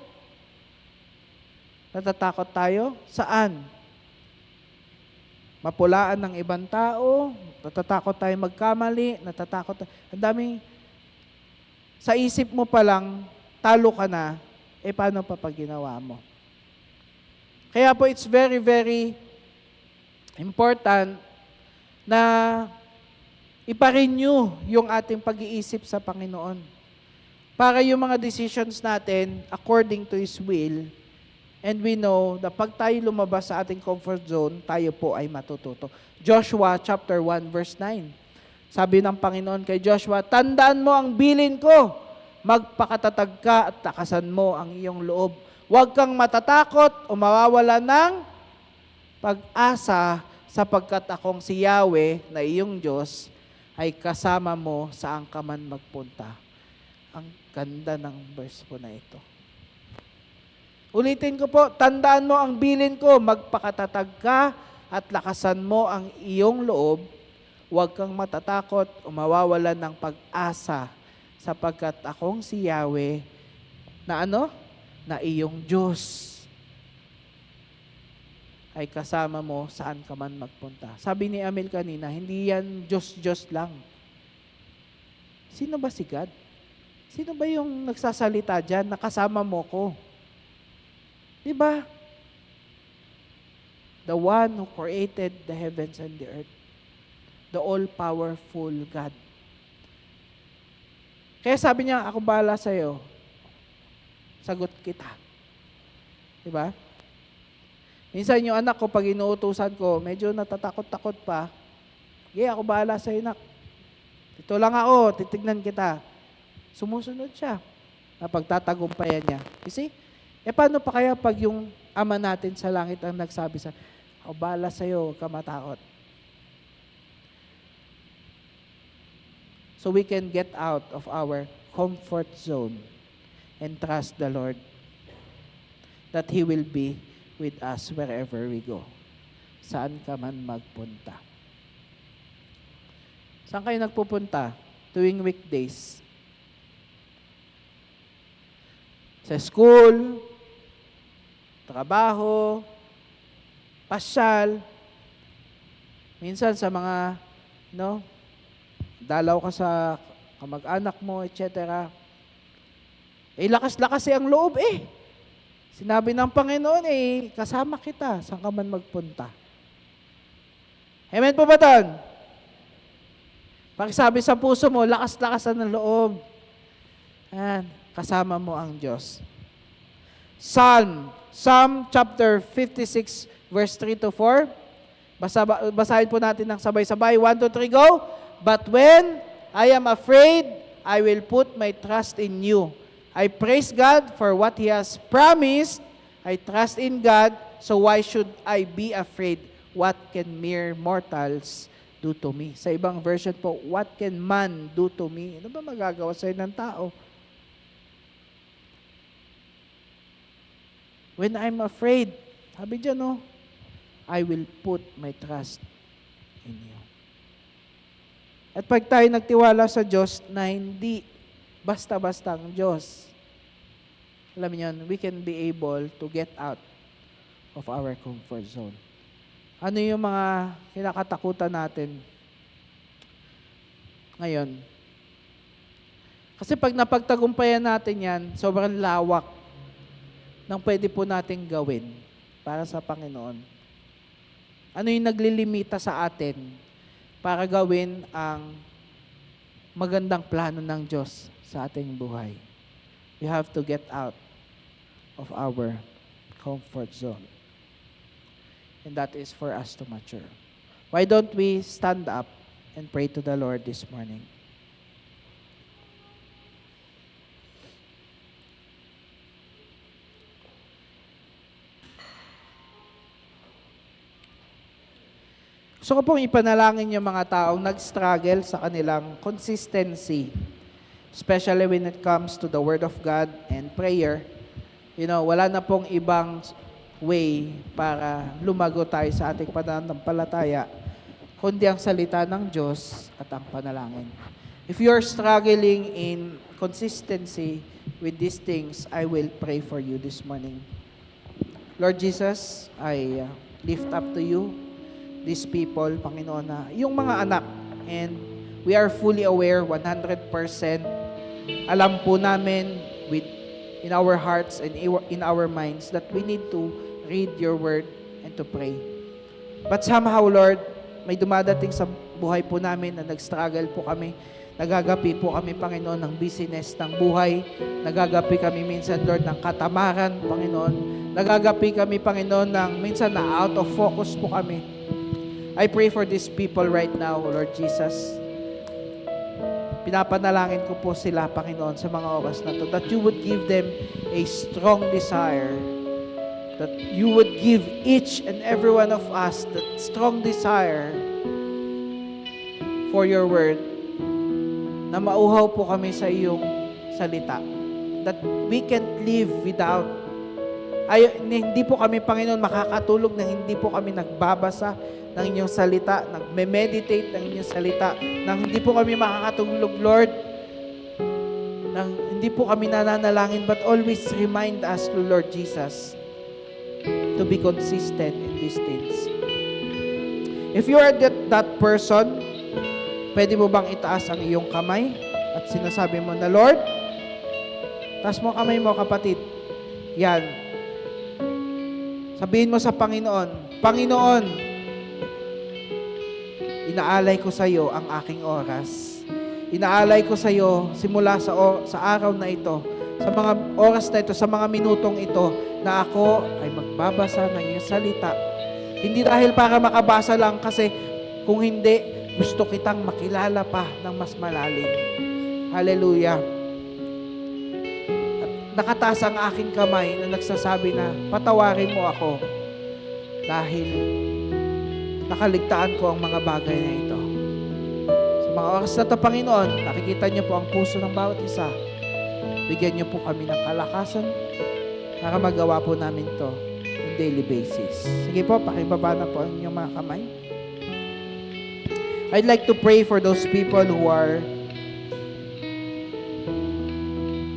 Natatakot tayo? Saan? mapulaan ng ibang tao, natatakot tayo magkamali, ang daming, sa isip mo pa lang, talo ka na, paano pa pag ginawa mo? Kaya po, it's very, very important na ipa-renew yung ating pag-iisip sa Panginoon. Para yung mga decisions natin, according to His will, and we know na pag tayo lumabas sa ating comfort zone, tayo po ay matututo. Joshua chapter 1 verse 9. Sabi ng Panginoon kay Joshua, tandaan mo ang bilin ko, magpakatatag ka at takasan mo ang iyong loob. Huwag kang matatakot o mawawala ng pag-asa sapagkat akong si Yahweh na iyong Diyos ay kasama mo saan ka man magpunta. Ang ganda ng verse po na ito. Ulitin ko po, tandaan mo ang bilin ko, magpakatatag ka at lakasan mo ang iyong loob. Huwag kang matatakot o mawawalan ng pag-asa sapagkat akong si Yahweh na ano? Na iyong Diyos ay kasama mo saan ka man magpunta. Sabi ni Amel kanina, hindi yan Diyos lang. Sino ba si God? Sino ba yung nagsasalita dyan na kasama mo ko? Diba? The one who created the heavens and the earth. The all-powerful God. Kaya sabi niya, ako bahala sa'yo. Sagot kita. Diba? Minsan yung anak ko, pag inuutusan ko, medyo natatakot-takot pa. Ako bahala sa'yo, anak. Ito lang ako, titignan kita. Sumusunod siya. Napagtatagumpayan niya. You see? Paano pa kaya pag yung Ama natin sa langit ang nagsabi sa, ako bahala sa'yo, huwag ka matakot. So we can get out of our comfort zone and trust the Lord that He will be with us wherever we go. Saan ka man magpunta. Saan kayo nagpupunta tuwing weekdays? Sa school, trabaho, pasyal, minsan sa mga, dalaw ka sa kamag-anak mo, etc. Lakas-lakas ang loob Sinabi ng Panginoon kasama kita, saan ka man magpunta. Amen po ba doon? Pakisabi sa puso mo, lakas-lakasan ng loob. Kasama mo ang Diyos. Psalm chapter 56, verse 3 to 4. Basahin po natin ng sabay-sabay. 1, 2, 3, go! But when I am afraid, I will put my trust in you. I praise God for what He has promised. I trust in God, so why should I be afraid? What can mere mortals do to me? Sa ibang version po, what can man do to me? Ano ba magagawa sa'yo ng tao? When I'm afraid, sabi dyan, I will put my trust in you. At pag tayo nagtiwala sa Diyos na hindi basta-basta ang Diyos, alam niyo, we can be able to get out of our comfort zone. Ano yung mga kinakatakutan natin ngayon? Kasi pag napagtagumpayan natin yan, sobrang lawak ng pwede po nating gawin para sa Panginoon. Ano yung naglilimita sa atin para gawin ang magandang plano ng Diyos sa ating buhay? We have to get out of our comfort zone. And that is for us to mature. Why don't we stand up and pray to the Lord this morning? Gusto ko pong ipanalangin yung mga taong nag-struggle sa kanilang consistency, especially when it comes to the Word of God and prayer. Wala na pong ibang way para lumago tayo sa ating pananampalataya, kundi ang salita ng Diyos at ang panalangin. If you're struggling in consistency with these things, I will pray for you this morning. Lord Jesus, I lift up to you these people, Panginoon, na yung mga anak, and we are fully aware, 100%, alam po namin in our hearts and in our minds that we need to read your word and to pray. But somehow, Lord, may dumadating sa buhay po namin na nag-struggle po kami. Nagagapi po kami, Panginoon, ng busyness ng buhay. Nagagapi kami minsan, Lord, ng katamaran, Panginoon. Nagagapi kami, Panginoon, ng minsan na out of focus po kami. I pray for these people right now, Lord Jesus. Pinapanalangin ko po sila, Panginoon, sa mga oras na to, that you would give them a strong desire, that you would give each and every one of us that strong desire for your word, na mauhaw po kami sa iyong salita, that we can't live without, hindi po kami, Panginoon, makakatulog na hindi po kami nagbabasa ng inyong salita, nagme-meditate ng inyong salita, nang hindi po kami makakatulog, Lord, nang hindi po kami nananalangin, but always remind us, Lord Jesus, to be consistent in these things. If you are that person, pwede mo bang itaas ang iyong kamay at sinasabi mo na, Lord, taas mo kamay mo, kapatid. Yan. Sabihin mo sa Panginoon, Panginoon, inaalay ko sa iyo ang aking oras. Inaalay ko sa iyo simula sa araw na ito, sa mga oras na ito, sa mga minutong ito, na ako ay magbabasa ng iyong salita. Hindi dahil para makabasa lang, kasi kung hindi, gusto kitang makilala pa ng mas malalim. Hallelujah. At nakataas ang aking kamay na nagsasabi na, patawarin mo ako dahil nakaligtaan ko ang mga bagay na ito. Sa mga oras na ito, Panginoon, nakikita niyo po ang puso ng bawat isa. Bigyan niyo po kami ng kalakasan para magawa po namin to on daily basis. Sige po, pakibaba na po ang inyong mga kamay. I'd like to pray for those people who are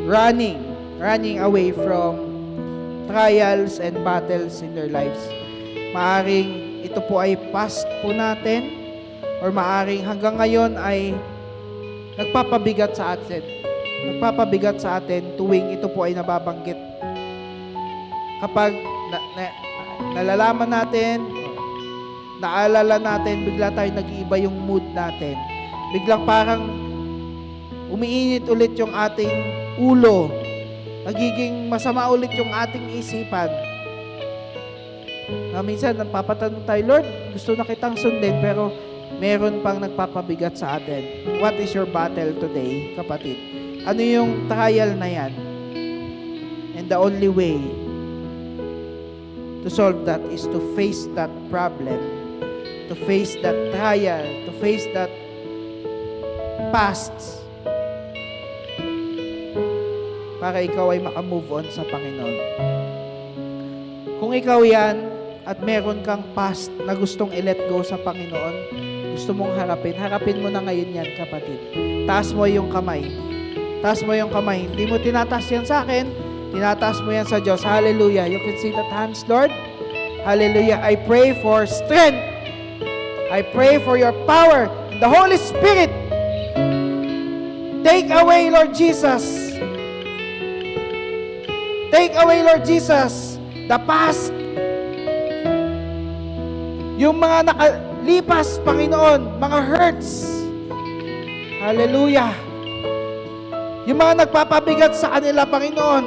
running away from trials and battles in their lives. Maaring ito po ay past po natin, or maaring hanggang ngayon ay nagpapabigat sa atin. Nagpapabigat sa atin tuwing ito po ay nababanggit. Kapag nalalaman natin, naalala natin, bigla tayo nag-iiba yung mood natin. Biglang parang umiinit ulit yung ating ulo. Nagiging masama ulit yung ating isipan. Na minsan, napapatanong tayo, Lord, gusto na kitang sundin, pero meron pang nagpapabigat sa atin. What is your battle today, kapatid? Ano yung trial na yan? And the only way to solve that is to face that problem, to face that trial, to face that past, para ikaw ay makamove on sa Panginoon. Kung ikaw yan, at meron kang past na gustong i-let go sa Panginoon, gusto mong harapin mo na ngayon yan, kapatid. Taas mo yung kamay. Taas mo yung kamay. Hindi mo tinataas yan sa akin, tinataas mo yan sa Diyos. Hallelujah. You can see that hands, Lord. Hallelujah. I pray for strength. I pray for your power and the Holy Spirit. Take away, Lord Jesus. Take away, Lord Jesus, the past. Yung mga nakalipas, Panginoon, mga hurts. Hallelujah. Yung mga nagpapabigat sa kanila, Panginoon.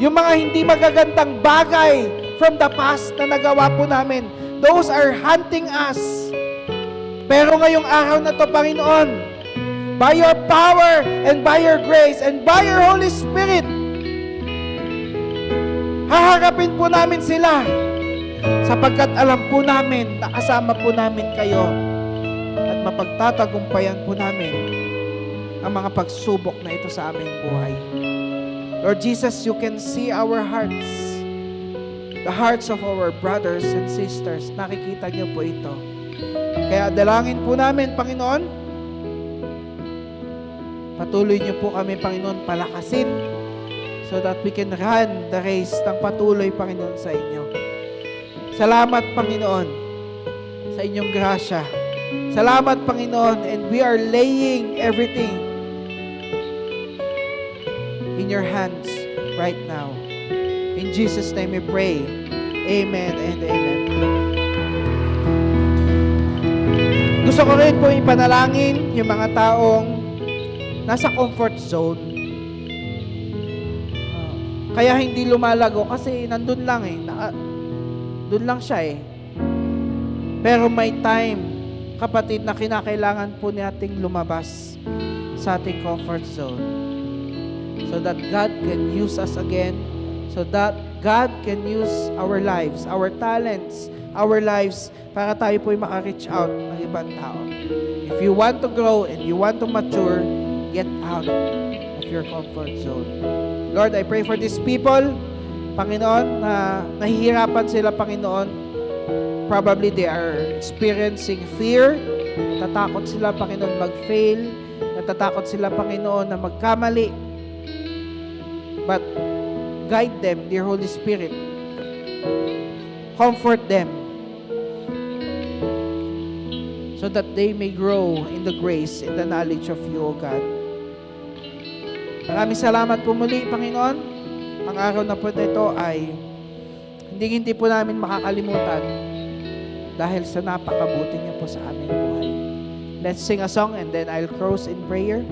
Yung mga hindi magagandang bagay from the past na nagawa po namin. Those are hunting us. Pero ngayong araw na to, Panginoon, by your power and by your grace and by your Holy Spirit, haharapin po namin sila, sapagkat alam po namin na kasama po namin kayo at mapagtatagumpayan po namin ang mga pagsubok na ito sa aming buhay. Lord Jesus, you can see our hearts, the hearts of our brothers and sisters. Nakikita niyo po ito. Kaya dalangin po namin, Panginoon, patuloy niyo po kami, Panginoon, palakasin so that we can run the race ng patuloy, Panginoon, sa inyo. Salamat, Panginoon. sa inyong grasya. Salamat, Panginoon, and we are laying everything in your hands right now. In Jesus' name we pray. Amen and amen. Gusto ko rin po ipanalangin yung mga taong nasa comfort zone. Kaya hindi lumalago kasi nandun lang eh. Doon lang siya eh. Pero may time, kapatid, na kinakailangan po nating lumabas sa ating comfort zone. So that God can use us again. So that God can use our lives, our talents, our lives para tayo po'y maka-reach out ng ibang tao. If you want to grow and you want to mature, get out of your comfort zone. Lord, I pray for these people, Panginoon, na nahihirapan sila, Panginoon. Probably they are experiencing fear. Natatakot sila, Panginoon, mag-fail. Natatakot sila, Panginoon, na magkamali. But guide them, dear Holy Spirit. Comfort them so that they may grow in the grace and the knowledge of you, O God. Maraming salamat po muli, Panginoon. Ang araw na po ito ay hindi po namin makakalimutan dahil sa napakabuti niyo po sa aming buhay. Let's sing a song and then I'll close in prayer.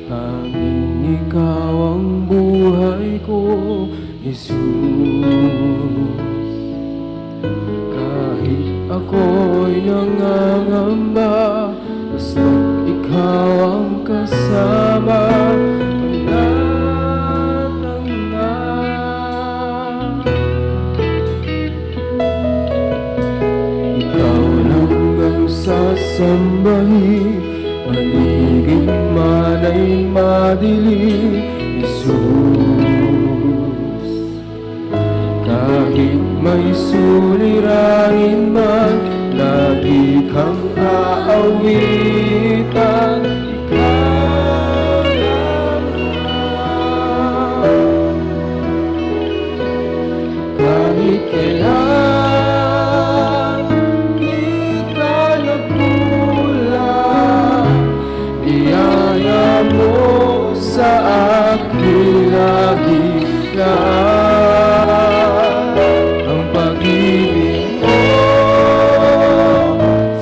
Tanging ikaw ang buhay ko, Jesus. Kahit ako'y nangangamba, basta't ikaw ang kasama. Panatang na ikaw lang ang sasambahin, paligid man ay madilim, Jesus. Kahit may suliranin man, lagi kang aawitan. Ikaw lang. Kahit kailan di ka nagkulang, biyaya mo sa akin lagi lang. Ang pag-ibig mo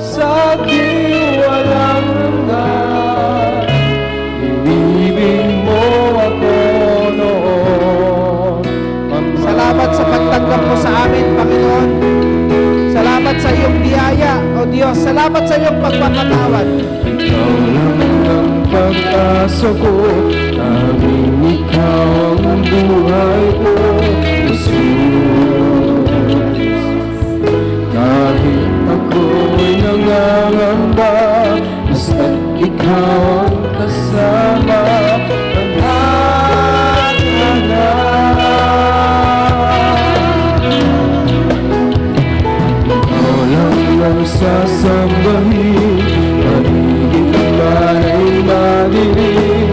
sa akin walang hanggan. Inibig mo ako noon. Salamat sa pagtanggap mo sa amin, Panginoon. Salamat sa iyong biyaya, O Diyos. Salamat sa iyong pagpapatawad. Ikaw lang ang pag-asa ko, tanging ikaw ang buhay ko, Jesus. Kahit ako'y nangangamba, basta't ikaw ang kasama. Ikaw lang ang sasambahin, paligid man ay madilim,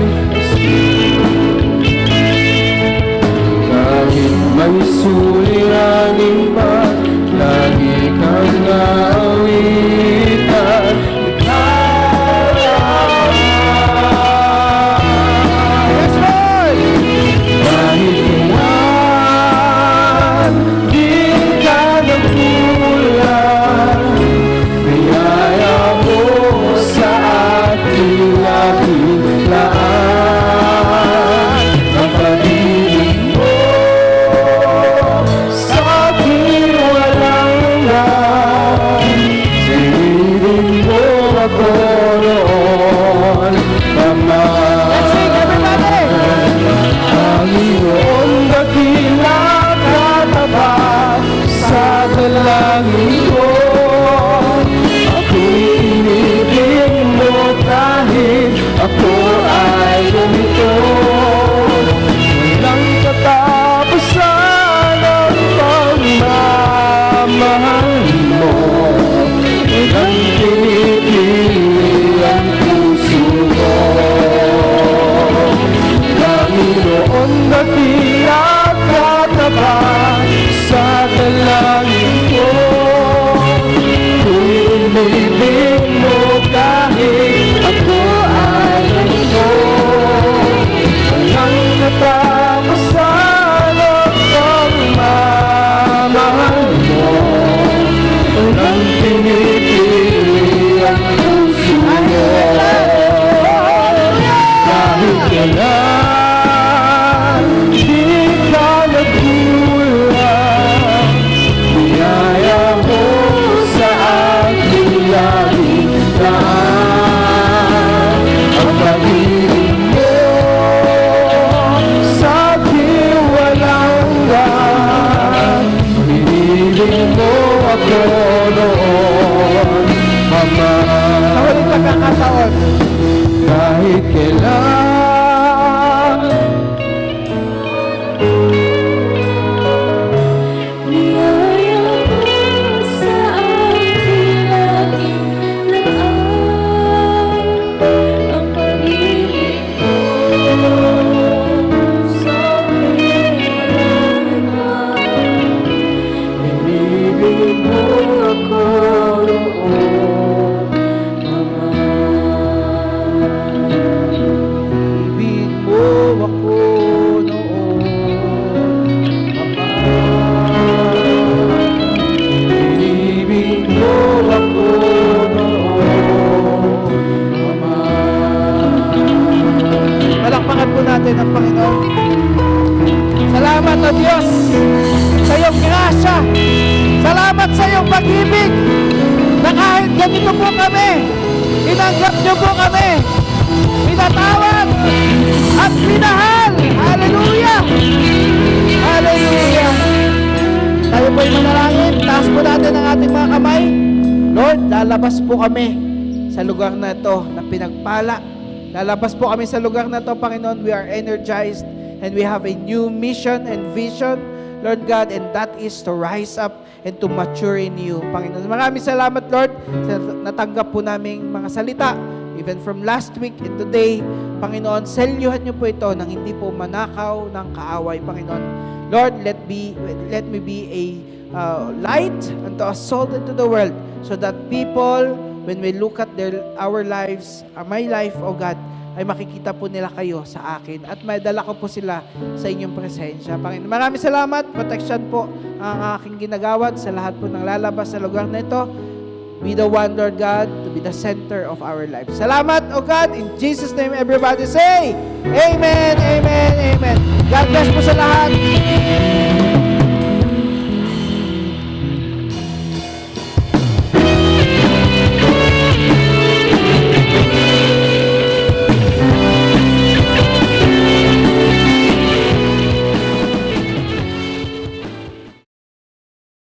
kahit may suliranin man, lagi kang aawitan. Ikaw lang. Yes, Lord! Kahit kailan di ka nagkulang, biyaya mo sa akin lagi laan. Ang pag-ibig mo sa akin walang hanggan. Sinibig mo ako noon, Let's sing, everybody! Panginoon, dakila katapat sa dalangin ko. Ako'y inibig mo kahit kailan di ka nagkulang. Biyaya mo sa aking laging daan. Ang pag-ibig mo sa aking walang hanggan. Piniling mo ako noon, Ama. Sa huling pagkakataon, Kahit kailan Niyaya mo sa aking laging daan. Ang pag-ibig mo sa aking walang hanggan. pinibig mo ako noon, Ama. ibig mo ako noon, Ama. Pinibig mo ako noon, Ama. Palakpakan po natin ang Panginoon. Salamat o Diyos sa iyong grasya. Salamat sa iyong pag-ibig na kahit ganito po kami, tinanggap niyo po kami, pinatawad at pinahal. Hallelujah! Hallelujah! Tayo po'y manalangin. Taas po natin ang ating mga kamay. Lord, lalabas po kami sa lugar na ito na pinagpala. Lalabas po kami sa lugar na ito, Panginoon. We are energized and we have a new mission and vision, Lord God, and that is to rise up and to mature in you, Panginoon. Maraming salamat, Lord, sa natanggap po naming mga salita, even from last week and today. Panginoon, selyuhan niyo po ito nang hindi po manakaw ng kaaway, Panginoon. Lord, let me be a light unto a salt into the world, so that people, when we look at our lives, my life, oh God, ay makikita po nila kayo sa akin at may dala ko po sila sa inyong presensya. Panginoon, maraming salamat. Protection po ang aking ginagawad sa lahat po ng lalabas sa lugar na ito. Be the one, Lord God, to be the center of our lives. Salamat, oh God. In Jesus' name, everybody say, Amen, Amen, Amen. God bless po sa lahat.